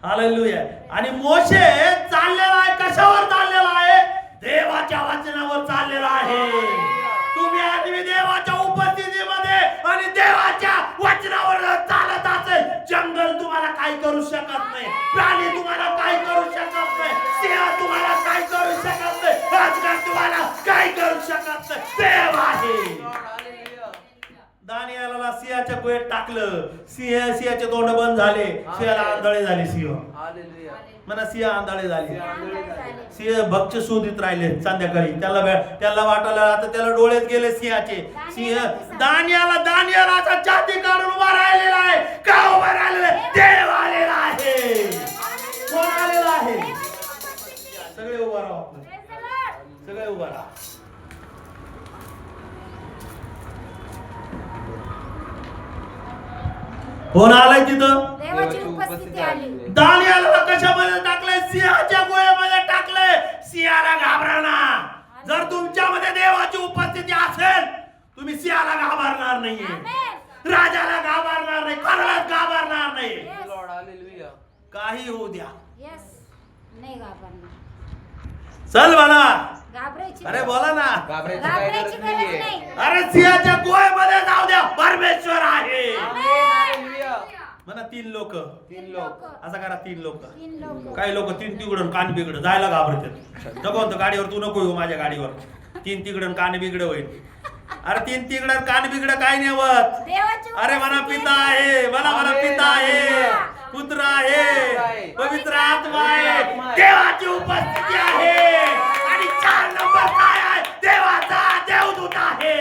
[SPEAKER 1] हालेलुया. आणि मोशे चाललेला आहे. कशावर चाललेला आहे? देवाच्या वचनावर चाललेला आहे. तुम्ही आणि देवाच्या उपस्थितीमध्ये आणि देवाच्या वचनावर चालत असेल, जंगल तुम्हाला काही करू शकत नाही. प्राणी तुम्हाला काही करू शकत नाही. सिंह तुम्हाला काही करू शकत नाही. अजगर तुम्हाला काही करू शकत नाही. देव आहे. दानियाला सिंहाच्या गुहेत टाकलं. सिंहाचे तोंड बंद झाले. सिंहाला आंधळे झाले. सिंह म्हणा सिंह आंधळे झाले. सिंह भक्ष शोधित राहिले संध्याकाळी. त्याला वाटायला आता त्याला डोळेच गेले सिंहाचे. सिंह दानियाला छाती काढून उभा राहिलेला आहे. का उभा राहिलेला? देव आलेला आहे. कोण आलेला आहे? सगळे उभा राहा. सगळे उभा राहा. कोण आलाय तिथं?
[SPEAKER 4] देवाची उपस्थिती आली.
[SPEAKER 1] दानियाला कशामध्ये टाकलंय? सिंहाच्या गुहेमध्ये टाकलंय. सिंहाला घाबरना. जर तुमच्यामध्ये देवाची उपस्थिती असेल तुम्ही सिंहाला घाबरणार नाहीये. राजाला घाबरणार नाही. कोणालाच घाबरणार नाही. काही होऊ द्या.
[SPEAKER 4] नाही घाबरणार.
[SPEAKER 1] चल म्हणा.
[SPEAKER 4] घाबरायची.
[SPEAKER 1] अरे बोला ना.
[SPEAKER 4] घाबरायची गरज नाही.
[SPEAKER 1] अरे सिंहाच्या गुहेमध्ये जाऊ द्या. परमेश्वर आहे. म्हणा 3 लोक. असं करा 3 लोक. काही लोक 3 तिकडून कान बिघड जायला घाबरतात. नको गाडीवर तू नको येऊ माझ्या गाडीवर. 3 तिकडून कान बिघड होईल. अरे तीन तिकडं कान बिगडं काय नेवत.
[SPEAKER 4] देवाची
[SPEAKER 1] अरे म्हणा
[SPEAKER 4] उपस्थिती
[SPEAKER 1] पिता आहे, मला पिता आहे, पुत्र आहे, पवित्र आत्मा आहे, देवाची उपस्थिती आहे. आणि 4 नंबर काय आहे? देवाचा देवदूत आहे.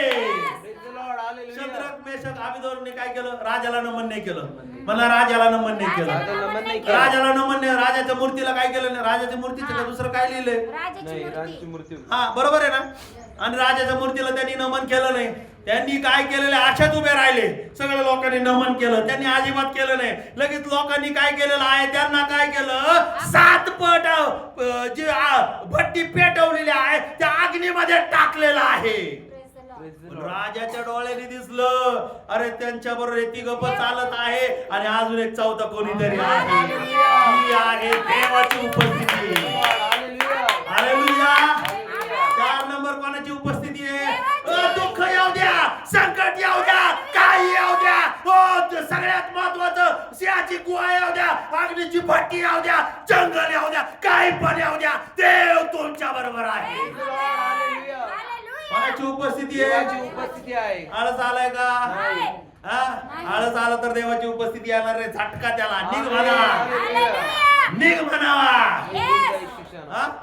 [SPEAKER 1] शद्रक मेषक अबेदनगोने काय केलं? राजाला नमन नाही केलं. मला राजाला नमन नाही केलं. राजाला नमन नाही. राजाच्या मूर्तीला काय केलं नाही? राजाच्या मूर्तीचं का दुसरं काय लिहिलंय?
[SPEAKER 4] राजाची मूर्ती.
[SPEAKER 3] मूर्ती.
[SPEAKER 1] बरोबर आहे ना. आणि राजाच्या मूर्तीला त्यांनी नमन केलं नाही. त्यांनी काय केलेलं? आशात उभे राहिले. सगळ्या लोकांनी नमन केलं, त्यांनी अजिबात केलं नाही. लगेच लोकांनी काय केलेलं आहे? त्यांना काय केलं? 7 पट जी भट्टी पेटवलेली आहे त्या अग्नीमध्ये टाकलेलं आहे. राजाच्या डोळ्याने दिसलं, अरे त्यांच्या बरोबर ती गप्प चालत आहे आणि अजून एक चौथा कोणीतरी आहे. ती आहे देवाची उपस्थिती. हालेलुया. 4 नंबर कोणाची उपस्थिती आहे? दुःख येऊ द्या, संकट येऊ द्या, काही येऊ द्या, सगळ्यात महत्वाचं सिंहाची गुहा येऊ द्या, अग्नीची भट्टी येऊ द्या, जंगल येऊ द्या, काही पण येऊ द्या, देव तुमच्या बरोबर आहे. कोणाची उपस्थिती
[SPEAKER 3] देवाची
[SPEAKER 1] आहे?
[SPEAKER 3] उपस्थिती आहे.
[SPEAKER 1] आळस आलाय का?
[SPEAKER 4] नाही.
[SPEAKER 1] आळस आला तर देवाची उपस्थिती येणार रे. झटका त्याला. निघ म्हणा,
[SPEAKER 4] हालेलुया.
[SPEAKER 1] निघ म्हणावा.
[SPEAKER 4] Yes.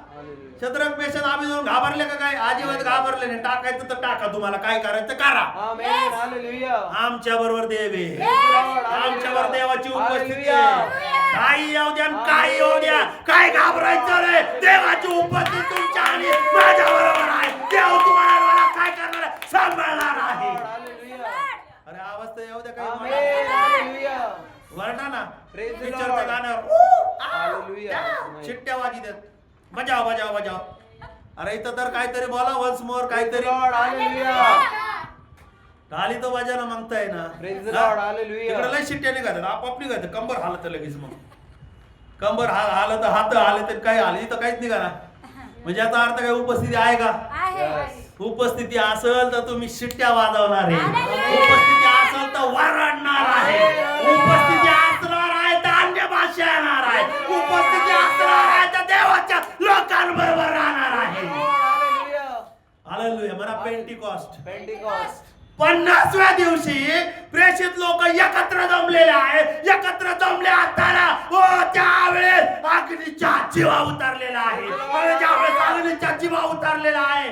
[SPEAKER 1] शद्रक मेषक अबेदनगो घाबरले का काय? अजिबात घाबरले नाही. टाकायचं तर टाका, तुम्हाला काय करायचं करा.
[SPEAKER 3] आमेन. हालेलुया.
[SPEAKER 1] आमच्या बरोबर देव आहे.
[SPEAKER 3] Lord.
[SPEAKER 1] आमच्यावर देवाची उपस्थिती
[SPEAKER 3] हालेलुया.
[SPEAKER 1] आहे. काही येऊ द्या, काही येऊ द्या, काय घाबरायचं रे? देवाची उपस्थिती तुमच्या आणि माझ्या बरोबर आहे. देव तुम्हाला मला काय करणार आहे? सांभाळणार आहे.
[SPEAKER 3] हालेलुया.
[SPEAKER 1] अरे आवाज तर येऊ द्या.
[SPEAKER 3] आमेन.
[SPEAKER 1] काही
[SPEAKER 3] हालेलुया.
[SPEAKER 1] वरडा ना.
[SPEAKER 3] Praise the
[SPEAKER 1] पिक्चरच्या
[SPEAKER 3] Lord.
[SPEAKER 1] गाण्यावर
[SPEAKER 3] हालेलुया.
[SPEAKER 1] शिट्ट्या वाजी देत. बजाव बजाव बजाव. अरे इथं तर काहीतरी बोला वन्स मोर
[SPEAKER 3] Praise the
[SPEAKER 1] काहीतरी.
[SPEAKER 3] Lord. हालेलुया.
[SPEAKER 1] टाळी तर वाजायला मागताय ना.
[SPEAKER 3] Praise the Lord. हालेलुया.
[SPEAKER 1] तिकडे लय शिट्ट्या निघातात. आपाप निघात. कंबर हालत लगेच मग. कंबर हालत, हात आले तर काय आले? इथं काहीच निघा ना. म्हणजे याचा अर्थ काय? उपस्थिती आहे का?
[SPEAKER 4] आहे.
[SPEAKER 1] उपस्थिती असेल तर तुम्ही शिट्ट्या वाजवणार आहे. उपस्थिती असेल तर वरडणार आहे. उपस्थिती असणार आहे तर अन्य भाषा येणार आहे. उपस्थिती असणार आहे तर देवाच्या लोकांबरोबर राहणार आहे.
[SPEAKER 3] हालेलुया.
[SPEAKER 1] हालेलुया. म्हणा पेंटिकॉस्ट.
[SPEAKER 3] पेंटिकॉस्ट.
[SPEAKER 1] 50व्या दिवशी प्रेषित लोक एकत्र जमलेले आहेत. एकत्र जमले असताना त्यावेळेस अग्नीच्या जीवा उतरलेला आहे. आणि ज्यावेळेस अग्नीच्या जीवा उतरलेला आहे,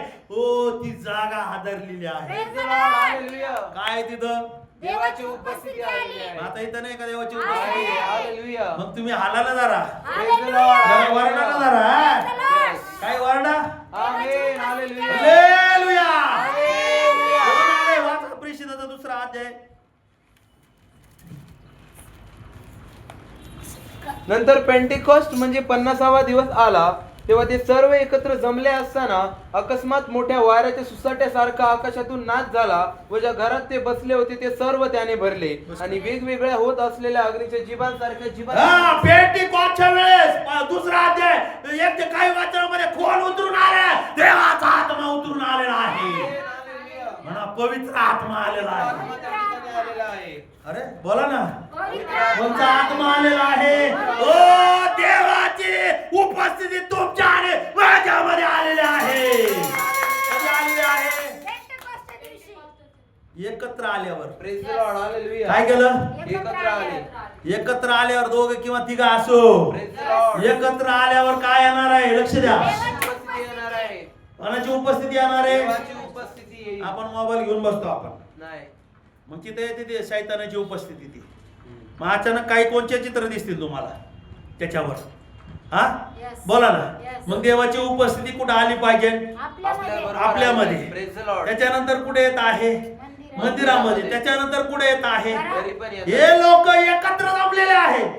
[SPEAKER 1] ती जागा हादरलेली आहे.
[SPEAKER 3] Praise the Lord. हालेलुया.
[SPEAKER 1] काय तिथं?
[SPEAKER 3] देवाची उपस्थिती आलेली आहे.
[SPEAKER 1] आता इथं नाही का देवाची
[SPEAKER 3] आहे.
[SPEAKER 1] उपस्थिती?
[SPEAKER 3] हालेलुया.
[SPEAKER 1] मग तुम्ही हालायला जरा.
[SPEAKER 3] Praise the Lord.
[SPEAKER 1] जरा वरडा ना जरा.
[SPEAKER 3] Yes.
[SPEAKER 1] काय वरडा?
[SPEAKER 3] आमेन. हालेलुया.
[SPEAKER 1] हालेलुया.
[SPEAKER 3] हालेलुया.
[SPEAKER 1] कोण आलंय? वाचा प्रेषिताचा 2रा अध्याय.
[SPEAKER 3] नंतर पेंटिकॉस्ट म्हणजे 50वा दिवस आला तेव्हा ते सर्व एकत्र जमले असताना अकस्मात मोठ्या वाऱ्याच्या सुसाट्यासारखा आकाशातून नाद झाला व ज्या घरात ते बसले होते ते सर्व त्याने भरले आणि वेगवेगळ्या होत असलेल्या अग्नीच्या जीवांसारख्या जीवा
[SPEAKER 1] पेंटिकॉस्टच्या वेळेस 2रा अध्याय 1 ते काही वाचनामध्ये खोल उतरून आले. देवाचा आत्मा उतरून आलेला आहे. म्हणा पवित्र आत्मा आलेला आहे. अरे बोला ना. कोणता आत्मा आलेला आहे? देवाची उपस्थिती तुमच्या आणि माझ्यामध्ये आलेली आहे. कधी आलेली आहे? एकत्र आल्यावर.
[SPEAKER 3] Praise the Lord. हालेलुया.
[SPEAKER 1] काय केलं?
[SPEAKER 3] एकत्र आले.
[SPEAKER 1] एकत्र आल्यावर 2 किंवा 3 असो.
[SPEAKER 3] Praise the Lord.
[SPEAKER 1] एकत्र आल्यावर काय येणार आहे? लक्ष द्या.
[SPEAKER 3] उपस्थिती येणार आहे.
[SPEAKER 1] कोणाची उपस्थिती येणार आहे?
[SPEAKER 3] देवाची उपस्थिती येईल.
[SPEAKER 1] आपण मोबाईल घेऊन बसतो आपण.
[SPEAKER 3] नाही.
[SPEAKER 1] मग तिथे येते ते शैतानाची उपस्थिती ती. मग अचानक काही कोणते चित्र दिसतील तुम्हाला त्याच्यावर? हा
[SPEAKER 4] Yes.
[SPEAKER 1] बोला ना.
[SPEAKER 4] Yes.
[SPEAKER 1] मग देवाची उपस्थिती कुठे आली पाहिजे?
[SPEAKER 3] आपल्याबरोबर
[SPEAKER 1] आपल्यामध्ये.
[SPEAKER 3] आहे. Praise the Lord.
[SPEAKER 1] त्याच्यानंतर कुठे येत आहे? मंदिरामध्ये. त्याच्यानंतर कुठे येत आहे?
[SPEAKER 3] घरी पण येतात.
[SPEAKER 1] हे लोक एकत्र जमलेले आहेत.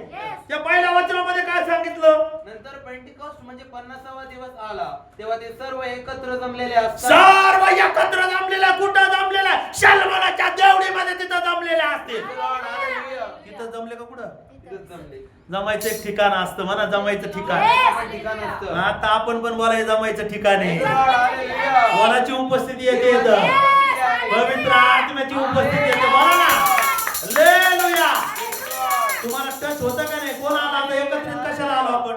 [SPEAKER 1] त्या पहिल्या वचनामध्ये काय सांगितलं?
[SPEAKER 3] नंतर पेंटिकॉस्ट म्हणजे 50वा दिवस आला तेव्हा ते सर्व एकत्र जमलेले असतात.
[SPEAKER 1] सर्व एकत्र जमलेल्या. कुठं जमलेल्या? शलमनाच्या देवडीमध्ये तिथं जमलेल्या असतील.
[SPEAKER 3] हालेलुया.
[SPEAKER 1] तिथं जमले का? कुठं
[SPEAKER 3] तिथंच जमले.
[SPEAKER 1] जमायचं एक ठिकाण असतं. म्हणा जमायचं ठिकाण.
[SPEAKER 3] आपण ठिकाण असतं.
[SPEAKER 1] आता आपण पण बोलायचं जमायचं ठिकाण आहे.
[SPEAKER 3] हालेलुया.
[SPEAKER 1] कोणाची उपस्थिती येते इथं? पवित्र आत्म्याची उपस्थिती येते. बोला ना. हालेलुया. तुम्हाला टच होतं का नाही? कोण आला? आता एकत्रित कशाला आलो आपण?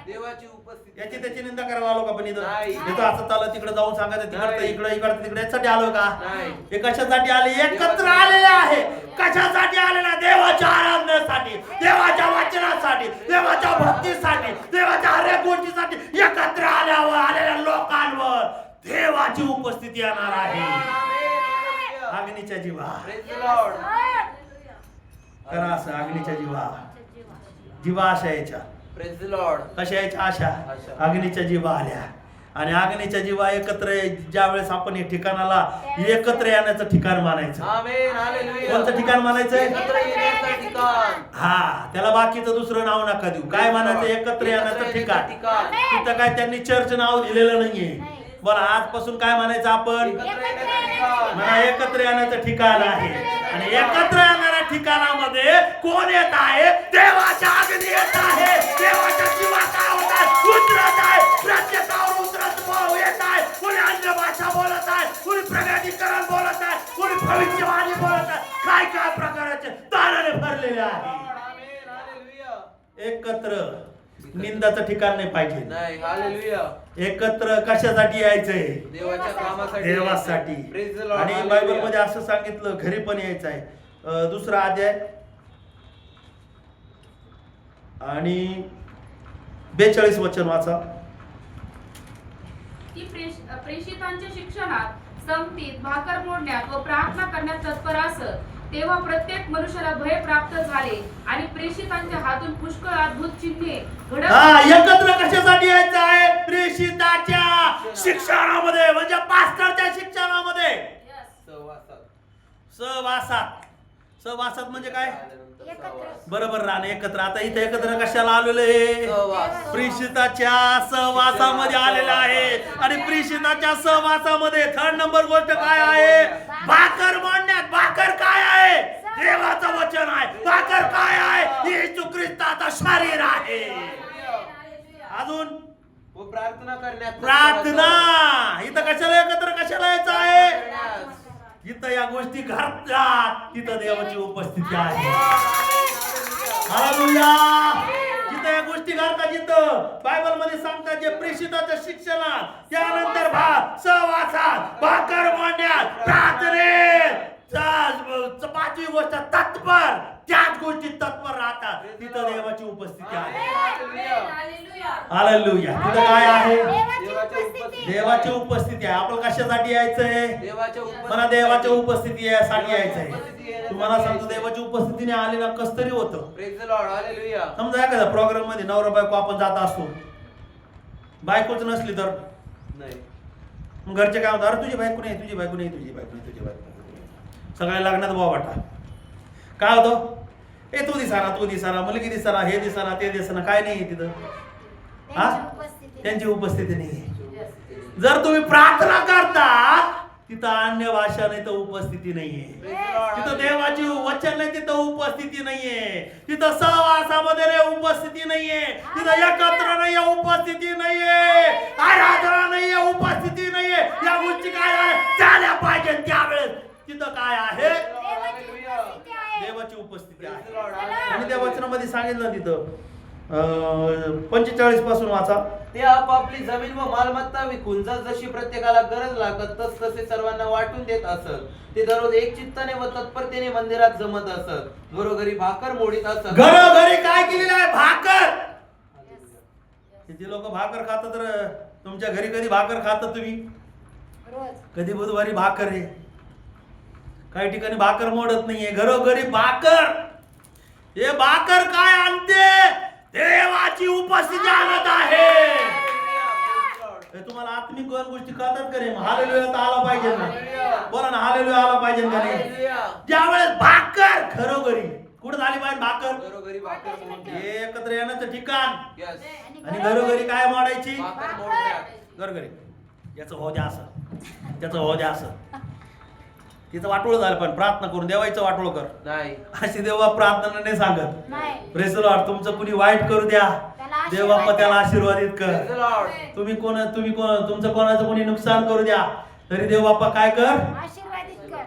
[SPEAKER 3] देवाची उपस्थिती
[SPEAKER 1] याची त्याची निंदा करायला आलो का पण इथं
[SPEAKER 3] नाही.
[SPEAKER 1] इथं असं चाललं तिकडे जाऊन सांगायचं तिकडं
[SPEAKER 3] नाही.
[SPEAKER 1] इकडं तिकडे यासाठी आलो का
[SPEAKER 3] नाही.
[SPEAKER 1] हे कशासाठी आले एकत्र आलेले आहे कशासाठी आलेला देवाच्या आराधनेसाठी देवाच्या वचनासाठी देवाच्या भक्तीसाठी देवाच्या हर एक गोष्टीसाठी एकत्र आलेल्या लोकांवर देवाची उपस्थिती येणार आहे अग्नीच्या जीवा
[SPEAKER 3] Praise the Lord.
[SPEAKER 1] करा असं अग्नीच्या जीवा जीवा अशा यायच्या
[SPEAKER 3] Praise the Lord.
[SPEAKER 1] कशा यायच्या अशा
[SPEAKER 3] अशा.
[SPEAKER 1] अग्नीच्या जीवा आल्या आणि अग्नीच्या जीवा एकत्र ज्या वेळेस आपण या ठिकाणाला एकत्र येण्याचं ठिकाण मानायचं
[SPEAKER 3] Amen. Hallelujah.
[SPEAKER 1] कोणतं ठिकाण मानायचंय
[SPEAKER 3] एकत्र येण्याचं ठिकाण.
[SPEAKER 1] हा त्याला बाकीचं दुसरं नाव नका देऊ काय म्हणायचं एकत्र येण्याचं ठिकाण तिथं काय त्यांनी चर्च नाव दिलेलं नाहीये बरं आजपासून काय म्हणायचं आपण
[SPEAKER 3] एकत्र येण्याचं ठिकाण.
[SPEAKER 1] म्हणा एकत्र येण्याचं ठिकाण आहे आणि एकत्र येणाऱ्या ठिकाणामध्ये कोण येत आहे देवाच्या अग्नी येत आहे देवाच्या जीवा काय होत आहे उतरत आहे प्रत्येकावर उतरत येत आहे कोणी अन्य भाषा बोलत आहे कोणी प्रगतीकरण बोलत आहे कोणी भविष्यवाणी बोलत आहे काय काय प्रकाराचे ताराने भरलेले आहे
[SPEAKER 3] Amen. Hallelujah.
[SPEAKER 1] एकत्र निंदाचं ठिकाण नाही पाहिजे
[SPEAKER 3] नाही. Hallelujah.
[SPEAKER 1] एकत्र कशासाठी यायचंय
[SPEAKER 3] देवाच्या कामासाठी
[SPEAKER 1] देवासाठी
[SPEAKER 3] Praise the Lord.
[SPEAKER 1] आणि
[SPEAKER 3] Hallelujah.
[SPEAKER 1] बायबल मध्ये असं सांगितलं घरी पण यायचं आहे दुसरा अध्याय आणि 42 वचन वाचा
[SPEAKER 2] ती प्रेषितांच्या शिक्षणात संगतीत भाकर मोडण्यात व प्रार्थना करण्यात तत्पर असत तेव्हा प्रत्येक मनुष्याला भय प्राप्त झाले आणि प्रेषितांच्या हातून पुष्कळ अद्भुत चिन्हे
[SPEAKER 1] हा
[SPEAKER 2] घडत
[SPEAKER 1] एकत्र कशासाठी यायचं आहे प्रेषिताच्या शिक्षणामध्ये म्हणजे पास्टरच्या शिक्षणामध्ये
[SPEAKER 3] सहवासात.
[SPEAKER 1] सहवासात म्हणजे काय
[SPEAKER 3] आल्यानंतर सहवास.
[SPEAKER 1] बरोबर राहणं एकत्र आता इथे एकत्र कशाला आलेलं आहे
[SPEAKER 3] सहवास.
[SPEAKER 1] प्रेषिताच्या सहवासामध्ये आलेला आहे आणि प्रेषिताच्या सहवासामध्ये थर्ड नंबर गोष्ट काय आहे भाकर मांडण्यात भाकर काय आहे देवाचं वचन आहे भाकर काय आहे येशू ख्रिस्ताचं शरीर आहे अजून
[SPEAKER 3] व प्रार्थना करण्यात
[SPEAKER 1] प्रार्थना इथं कशाला एकत्र कशाला यायचं आहे इथं या गोष्टी घडतात तिथं देवाची उपस्थिती आहे हालेलुया जिथं या गोष्टी घडतात जिथं बायबल मध्ये सांगतात जे प्रेषिताच्या शिक्षणात त्यानंतर सहवासात भाकर मांडण्यात प्रार्थनेत पाचवी गोष्ट तत्पर त्याच गोष्टी तत्पर राहतात तिथं देवाची उपस्थिती आहे हालेलुया तिथं काय आहे देवाची उपस्थिती आहे आपण कशासाठी यायचंय
[SPEAKER 3] देवाच्या
[SPEAKER 1] मला देवाच्या उपस्थितीसाठी यायचंय तुम्हाला सांगतो देवाची उपस्थितीने आले ना कस तरी होतं
[SPEAKER 3] Praise the Lord. Hallelujah.
[SPEAKER 1] समजा एखाद्या प्रोग्राम मध्ये नवरा बायको आपण जात असतो बायकोच नसली तर
[SPEAKER 3] नाही.
[SPEAKER 1] मग घरचे काय म्हणतात अरे तुझी बायको नाही तुझी बायको नाही तुझी बायको नाही तुझी बायको नाही सगळ्या लग्नात वाटा काय होतं ए तू दिसाना मुलगी दिसाना हे दिसाना ते दिसाना काय नाही तिथं हा त्यांची उपस्थिती नाही जर तुम्ही प्रार्थना करतात तिथं अन्य भाषा नाही तर उपस्थिती नाहीये तिथं देवाची वचन नाही तिथं उपस्थिती नाहीये तिथं सहवासामध्ये नाही उपस्थिती नाहीये तिथं एकत्र नाहीये उपस्थिती नाहीये आराधना नाहीये उपस्थिती नाहीये या गोष्टी काय आहे झाल्या पाहिजे त्यावेळेस तिथं काय आहे देवाची उपस्थिती आहे आणि त्या वचनामध्ये सांगितलं तिथं 45 पासून वाचा
[SPEAKER 3] ते आपापली जमीन व मालमत्ता विकून जशी प्रत्येकाला गरज लागत तसे सर्वांना वाटून देत असत ते दररोज एक चित्ताने व तत्परतेने मंदिरात जमत असत घरोघरी भाकर मोडीत असत
[SPEAKER 1] घरोघरी काय केलेलं आहे भाकर किती लोक भाकर खातात तर तुमच्या घरी कधी भाकर खाता तुम्ही कधी बुधवारी भाकर आहे काही ठिकाणी भाकर मोडत नाहीये घरोघरी भाकर हे भाकर काय आणते देवाची उपस्थिती आणत आहे हे तुम्हाला आत्मिक दोन गोष्टी कळतात का नाही हालेलुया तर आला पाहिजे ना बोला ना हालेलुया आला पाहिजे का नाही ज्यावेळेस भाकर घरोघरी कुठं झाली पाहिजे भाकर
[SPEAKER 3] घरोघरी भाकर मोडण्यात.
[SPEAKER 1] हे एकत्र येण्याचं ठिकाण
[SPEAKER 3] Yes.
[SPEAKER 1] आणि घरोघरी काय मोडायची
[SPEAKER 3] भाकर मोडण्यात.
[SPEAKER 1] घरोघरी याचं हो द्या असं त्याचं हो द्या असं तिचं वाटोळ झालं पण प्रार्थना करून देवाचं वाटोळ कर
[SPEAKER 3] नाही.
[SPEAKER 1] अशी देवा प्रार्थना नाही सांगत प्रेज द लॉर्ड तुमचं कुणी वाईट करू द्या देवा त्याला आशीर्वादित कर
[SPEAKER 3] Praise the Lord.
[SPEAKER 1] तुम्ही कोण तुमचं कोणाचं कोणी नुकसान करू द्या तरी देव बाप्पा काय कर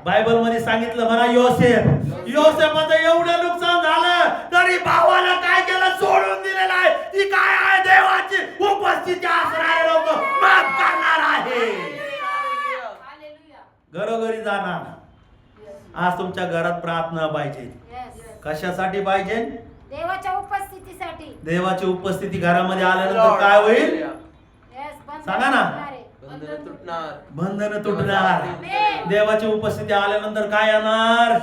[SPEAKER 1] बायबल मध्ये सांगितलं म्हणा योसेफाचं एवढं नुकसान झालं तरी भावाला काय केलं सोडून दिलेलं आहे. ती काय आहे देवाची उपस्थिती असणारे लोक माफ करणार आहे.
[SPEAKER 2] हालेलुया.
[SPEAKER 1] घरोघरी जाणार. आज तुमच्या घरात प्रार्थना पाहिजे.
[SPEAKER 4] Yes.
[SPEAKER 1] कशासाठी पाहिजे?
[SPEAKER 4] देवाच्या उपस्थितीसाठी.
[SPEAKER 1] देवाची उपस्थिती घरामध्ये आल्यानंतर काय होईल?
[SPEAKER 4] Yes, बंधन
[SPEAKER 1] सांगा ना.
[SPEAKER 4] तुटणार आहे.
[SPEAKER 3] बंधनं तुटणार.
[SPEAKER 1] बंधन तुटणार.
[SPEAKER 4] Amen.
[SPEAKER 1] देवाची उपस्थिती आल्यानंतर काय येणार?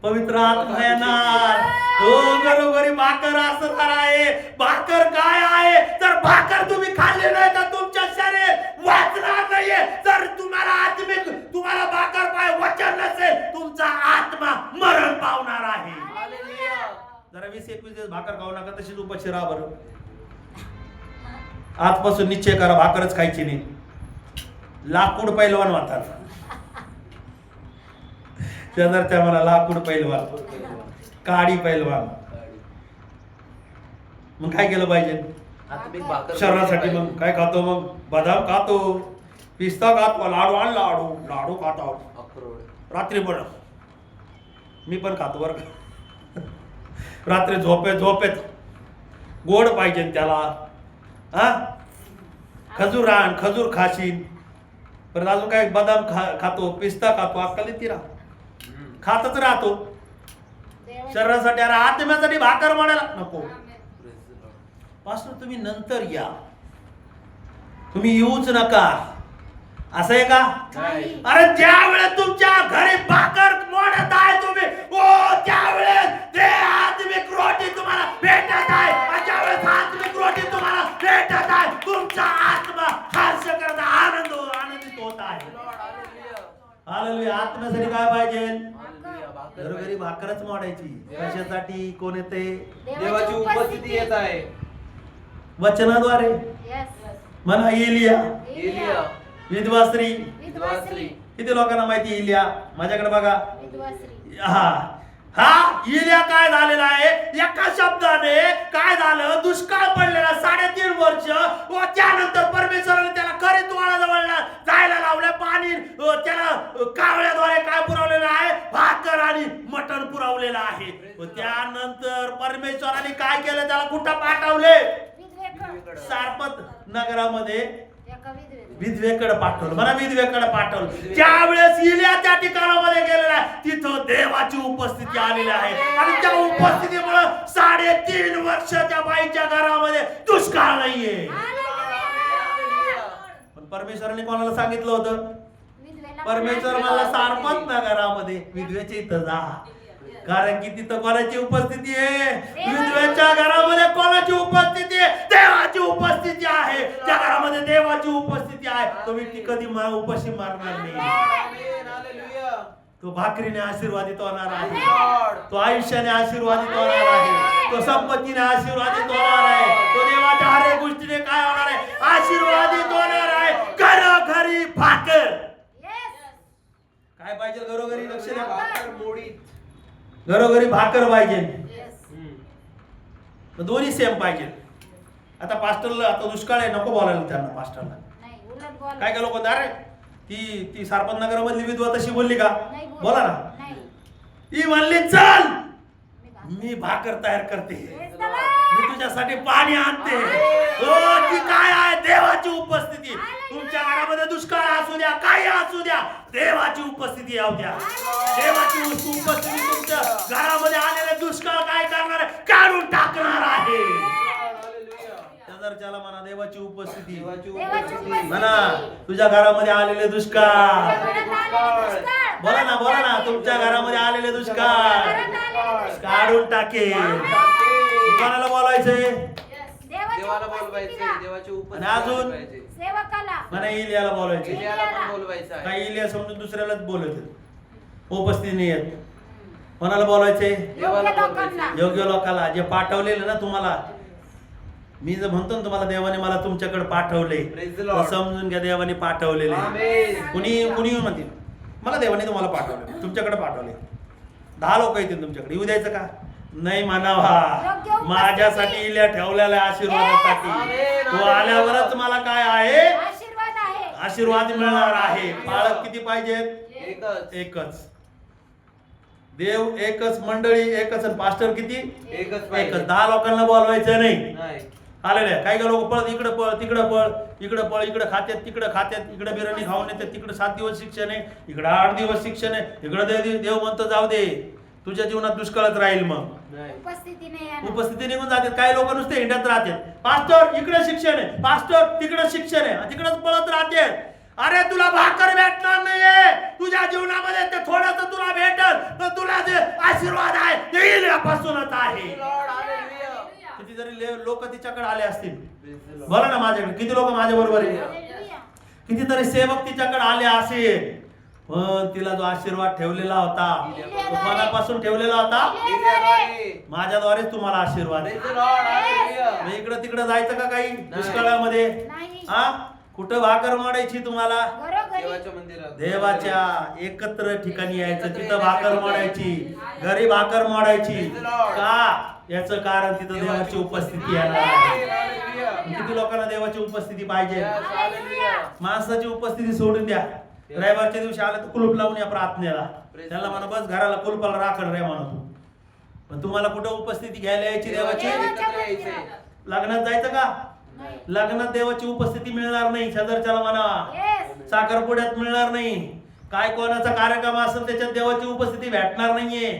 [SPEAKER 1] पवित्र आत्मा येणार. हो घरोघरी भाकर असणार आहे. भाकर काय आहे? तर भाकर तुम्ही खाल्ली नाही तर तुमच्या शरीर वाचणार नाहीये. जर तुम्हाला आत्मिक तुम्हाला भाकर पाय वचन नसेल तुमचा आत्मा मरण पावणार आहे. जरा 20-21 दिवस भाकर खाऊ नका, तशीच उपाशी राहा बरं. आजपासून निश्चय करा भाकरच खायची नाही. लाकूड पैलवान होतात. शेजारच्या मला लाकूड पैलवान, काडी पैलवान. मग काय केलं पाहिजे
[SPEAKER 3] आत्मिक भाकर
[SPEAKER 1] शरीरासाठी? मग काय खातो? मग बदाम खातो, पिस्ता खातो, लाडू लाडू खातो.
[SPEAKER 3] अक्रोड.
[SPEAKER 1] रात्री पण मी पण खातो बरं का. रात्री झोपेत गोड पाहिजे त्याला. हा खजूर आण, खजूर खाशील. परत अजून काय बदाम खातो, पिस्ता खातो, अक्कल येते राहा. खातच राहतो शरीरासाठी. अरे आत्म्यासाठी भाकर म्हणायला नको. पास्टर तुम्ही नंतर या, तुम्ही येऊच नका असं आहे का?
[SPEAKER 3] नाही.
[SPEAKER 1] अरे ज्या वेळेस तुमच्या घरी भाकर मोडत आहे तुम्ही त्यावेळेस ते आत्मिक रोटी तुम्हाला भेटत आहे. आणि ज्या वेळेस आत्मिक रोटी तुम्हाला भेटत आहे तुमचा आत्मा हर्ष करत आनंदित होत आहे. हालेलुया. आत्म्यासाठी काय पाहिजे? घरोघरी भाकरच मोडायची. कशासाठी? कोण येते?
[SPEAKER 3] देवाची उपस्थिती येत आहे.
[SPEAKER 1] वचनाद्वारे.
[SPEAKER 4] Yes.
[SPEAKER 1] म्हणा इलिया,
[SPEAKER 3] एलिया,
[SPEAKER 1] विधवा स्त्री.
[SPEAKER 3] विधवा स्त्री.
[SPEAKER 1] किती लोकांना माहिती इलिया? माझ्याकडे बघा.
[SPEAKER 4] विधवा स्त्री.
[SPEAKER 1] हा इलिया काय झालेला आहे? एका शब्दाने काय झालं? दुष्काळ पडलेला 3.5 वर्ष व त्यानंतर परमेश्वराने त्याला खरीत वाळाजवळ जायला लावलं. पाणी त्याला कावळ्याद्वारे काय पुरवलेलं आहे? भाकर आणि मटण पुरवलेलं आहे. व त्यानंतर परमेश्वराने काय केलं? त्याला कुठं पाठवले?
[SPEAKER 4] विधवेकडं.
[SPEAKER 1] सारपत नगरामध्ये
[SPEAKER 4] एका विधवेकडं.
[SPEAKER 1] विधवेकडे पाठवलं. मला विधवेकडे पाठवलं. ज्यावेळेस इलिया त्या ठिकाणामध्ये गेलेला आहे तिथं देवाची उपस्थिती आलेली आहे. आणि त्या उपस्थितीमुळे 3.5 वर्ष त्या बाईच्या घरामध्ये दुष्काळ नाहीये. पण परमेश्वराने कोणाला सांगितलं होतं?
[SPEAKER 4] विधवेला
[SPEAKER 1] परमेश्वर मला सारपत नगरामध्ये विधवेच्या इथं जा. कारण की तिथं कोणाची उपस्थिती आहे? विधवेच्या घरामध्ये कोणाची उपस्थिती आहे? देवाची उपस्थिती आहे. त्या घरामध्ये देवाची उपस्थिती आहे. तो व्यक्ती कधी उपाशी मारणार नाही.
[SPEAKER 3] आमेन. हालेलुया.
[SPEAKER 1] तो भाकरीने आशीर्वादित होणार आहे. तो आयुष्याने आशीर्वादित होणार आहे. तो संपत्तीने आशीर्वादित होणार आहे. तो देवाच्या हर एक गोष्टीने काय होणार आहे? आशीर्वादित होणार आहे. घरोघरी भाकर.
[SPEAKER 4] Yes.
[SPEAKER 1] काय पाहिजे घरोघरी? लक्ष द्या.
[SPEAKER 3] भाकर मोडीत.
[SPEAKER 1] घरोघरी भाकर पाहिजे.
[SPEAKER 4] Yes.
[SPEAKER 1] दोन्ही सेम पाहिजे. आता पास्टरला आता दुष्काळ आहे नको बोलायला त्यांना पास्टरला.
[SPEAKER 4] नाही, उलट बोल.
[SPEAKER 1] काय काय लोक अरे ती सारपत नगरामधली विधवा तशी बोलली का?
[SPEAKER 4] नाही बोल.
[SPEAKER 1] बोला ना.
[SPEAKER 4] नाही.
[SPEAKER 1] ती म्हणली चल
[SPEAKER 4] मी
[SPEAKER 1] मी भाकर तयार करते,
[SPEAKER 4] Praise the Lord.
[SPEAKER 1] मी तुझ्यासाठी पाणी आणते. हो ती काय आहे? देवाची उपस्थिती. तुमच्या घरामध्ये दुष्काळ असू द्या, काही असू द्या, देवाची उपस्थिती येऊ द्या. देवाची उपस्थिती तुमच्या घरामध्ये आलेले दुष्काळ काय करणार आहे? काढून टाकणार आहे. शेजारच्याला म्हणा देवाची उपस्थिती.
[SPEAKER 3] देवाची
[SPEAKER 4] देवाची
[SPEAKER 3] उपस्थिती.
[SPEAKER 1] म्हणा तुझ्या घरामध्ये आलेले दुष्काळ.
[SPEAKER 4] घरात आलेले दुष्काळ.
[SPEAKER 1] बोला ना तुमच्या घरामध्ये आलेले दुष्काळ
[SPEAKER 4] घरात आलेले दुष्काळ.
[SPEAKER 1] काढून टाके. कोणाला बोलायचंय?
[SPEAKER 4] देवाच्या
[SPEAKER 3] देवाला बोलवायचे.
[SPEAKER 4] उपस्थितीला.
[SPEAKER 3] देवाची
[SPEAKER 1] आणि
[SPEAKER 3] उपस्थिती
[SPEAKER 1] अजून?
[SPEAKER 3] पाहिजे.
[SPEAKER 4] सेवकाला.
[SPEAKER 1] म्हणा इलियाला बोलायचे.
[SPEAKER 3] एलियाला पण बोलवायचं आहे.
[SPEAKER 1] काही इलिया समजून दुसऱ्यालाच बोलत उपस्थिती नाही येत. कोणाला बोलायचे?
[SPEAKER 4] योग्य लोकांना.
[SPEAKER 1] योग्य लोकाला. जे पाठवलेलं ना तुम्हाला. मी जर म्हणतो ना तुम्हाला देवाने मला तुमच्याकडे पाठवले,
[SPEAKER 3] Praise the
[SPEAKER 1] तर
[SPEAKER 3] Lord.
[SPEAKER 1] समजून घ्या देवाने पाठवलेले.
[SPEAKER 3] आमेन.
[SPEAKER 1] कुणी येऊन म्हणतील मला देवाने तुम्हाला पाठवले, तुमच्याकडे पाठवले. 10 लोक येतील तुमच्याकडे, येऊ द्यायचं का? नाही म्हणावा.
[SPEAKER 4] योग्य उपस्थिती.
[SPEAKER 1] माझ्यासाठी इल्या ठेवलेल्या आशीर्वादासाठी.
[SPEAKER 3] आमेन.
[SPEAKER 1] तो आल्यावरच मला काय आहे?
[SPEAKER 4] आशीर्वाद आहे.
[SPEAKER 1] आशीर्वाद मिळणार आहे. बाळक किती पाहिजेत?
[SPEAKER 3] एकच.
[SPEAKER 1] एकच. देव एकच, मंडळी एकच, आणि पास्टर किती?
[SPEAKER 3] एकच
[SPEAKER 1] एकच.
[SPEAKER 3] पाहिजे.
[SPEAKER 1] 10 लोकांना बोलवायचं नाही.
[SPEAKER 3] नाही.
[SPEAKER 1] आलेले काही लोक पळत इकडे पळ तिकडे पळ, इकडे पळ, इकडे खात्यात तिकडे खात्यात, इकडे बिर्याणी खाऊन येतात, तिकडे 7 दिवस शिक्षण आहे, इकडे 8 दिवस शिक्षण आहे, इकडे देव म्हणतो जाऊ दे, तुझ्या जीवनात दुष्काळच राहील. मग
[SPEAKER 3] नाही.
[SPEAKER 4] उपस्थिती नाही येणार.
[SPEAKER 1] उपस्थिती निघून जातात. काही लोक नुसते हिंडत राहतात. पास्टर इकडे शिक्षण आहे, पास्टर तिकडे शिक्षण आहे, तिकडेच पळत राहतात. अरे तुला भाकर भेटणार नाहीये तुझ्या जीवनामध्ये, ते थोडंसं तुला भेटल, पण तुला जे आशीर्वाद आहे ते येण्यापासूनच आहे. किती जरी लोक तिच्याकडे आले असतील, बोला ना माझ्याकडे, किती लोक माझ्या बरोबर आहे,
[SPEAKER 4] हालेलुया.
[SPEAKER 1] कितीतरी सेवक तिच्याकडे आले असेल, पण तिला जो आशीर्वाद ठेवलेला होता, तो मनापासून ठेवलेला होता, माझ्याद्वारेच तुम्हाला आशीर्वाद आहे.
[SPEAKER 3] Praise the Lord. Hallelujah.
[SPEAKER 1] मग इकडं तिकडं जायचं का काही दुष्काळामध्ये?
[SPEAKER 4] नाही.
[SPEAKER 1] हा, कुठं भाकर मोडायची तुम्हाला?
[SPEAKER 4] घरोघरी.
[SPEAKER 3] देवाच्या मंदिरात.
[SPEAKER 1] देवाच्या एकत्र ठिकाणी यायचं, तिथं भाकर मोडायची, घरी भाकर मोडायची. का? याचं कारण तिथं देवाची उपस्थिती आहे.
[SPEAKER 3] Hallelujah.
[SPEAKER 1] किती लोकांना देवाची उपस्थिती पाहिजे?
[SPEAKER 3] Yes, hallelujah.
[SPEAKER 1] माणसाची उपस्थिती सोडून द्या. रविवारच्या दिवशी आलं तर कुलूप लावून या प्रार्थनेला, त्याला म्हणा बस घराला कुलपाला राखण रे म्हणा तू. पण तुम्हाला कुठं उपस्थिती घ्यायला यायची देवाची?
[SPEAKER 3] एकत्र यायचंय.
[SPEAKER 1] लग्नात जायचं का?
[SPEAKER 4] नाही.
[SPEAKER 1] लग्नात देवाची उपस्थिती मिळणार नाही. शेजारच्याला म्हणा,
[SPEAKER 4] Yes.
[SPEAKER 1] साखरपुड्यात मिळणार नाही. काय कोणाचा कार्यक्रम असेल त्याच्यात देवाची उपस्थिती भेटणार नाहीये.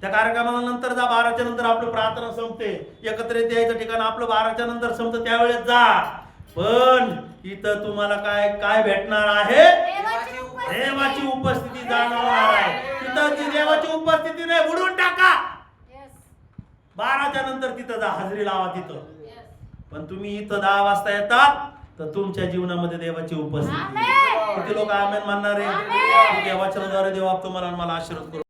[SPEAKER 1] त्या कार्यक्रमाला नंतर जा, 12च्या नंतर आपलं प्रार्थना संपते, एकत्रित यायचं ठिकाण आपलं 12च्या नंतर संपतं, त्यावेळेस जा. पण इथं तुम्हाला काय काय भेटणार आहे?
[SPEAKER 4] देवाची उपस्थिती.
[SPEAKER 1] देवाची उपस्थिती जाणवणार आहे. तिथं ती देवाची उपस्थिती नाही, उडून टाका.
[SPEAKER 4] Yes.
[SPEAKER 1] 12च्या नंतर तिथं जा, हजेरी लावा तिथं. पण तुम्ही इथं 10 वाजता येतात तर तुमच्या जीवनामध्ये देवाची उपस्थिती.
[SPEAKER 4] आमेन.
[SPEAKER 1] किती लोक आमेन म्हणणार आहे?
[SPEAKER 4] आमेन.
[SPEAKER 1] देवाच्या नावाने देव तुम्हाला आणि मला आशीर्वाद करू.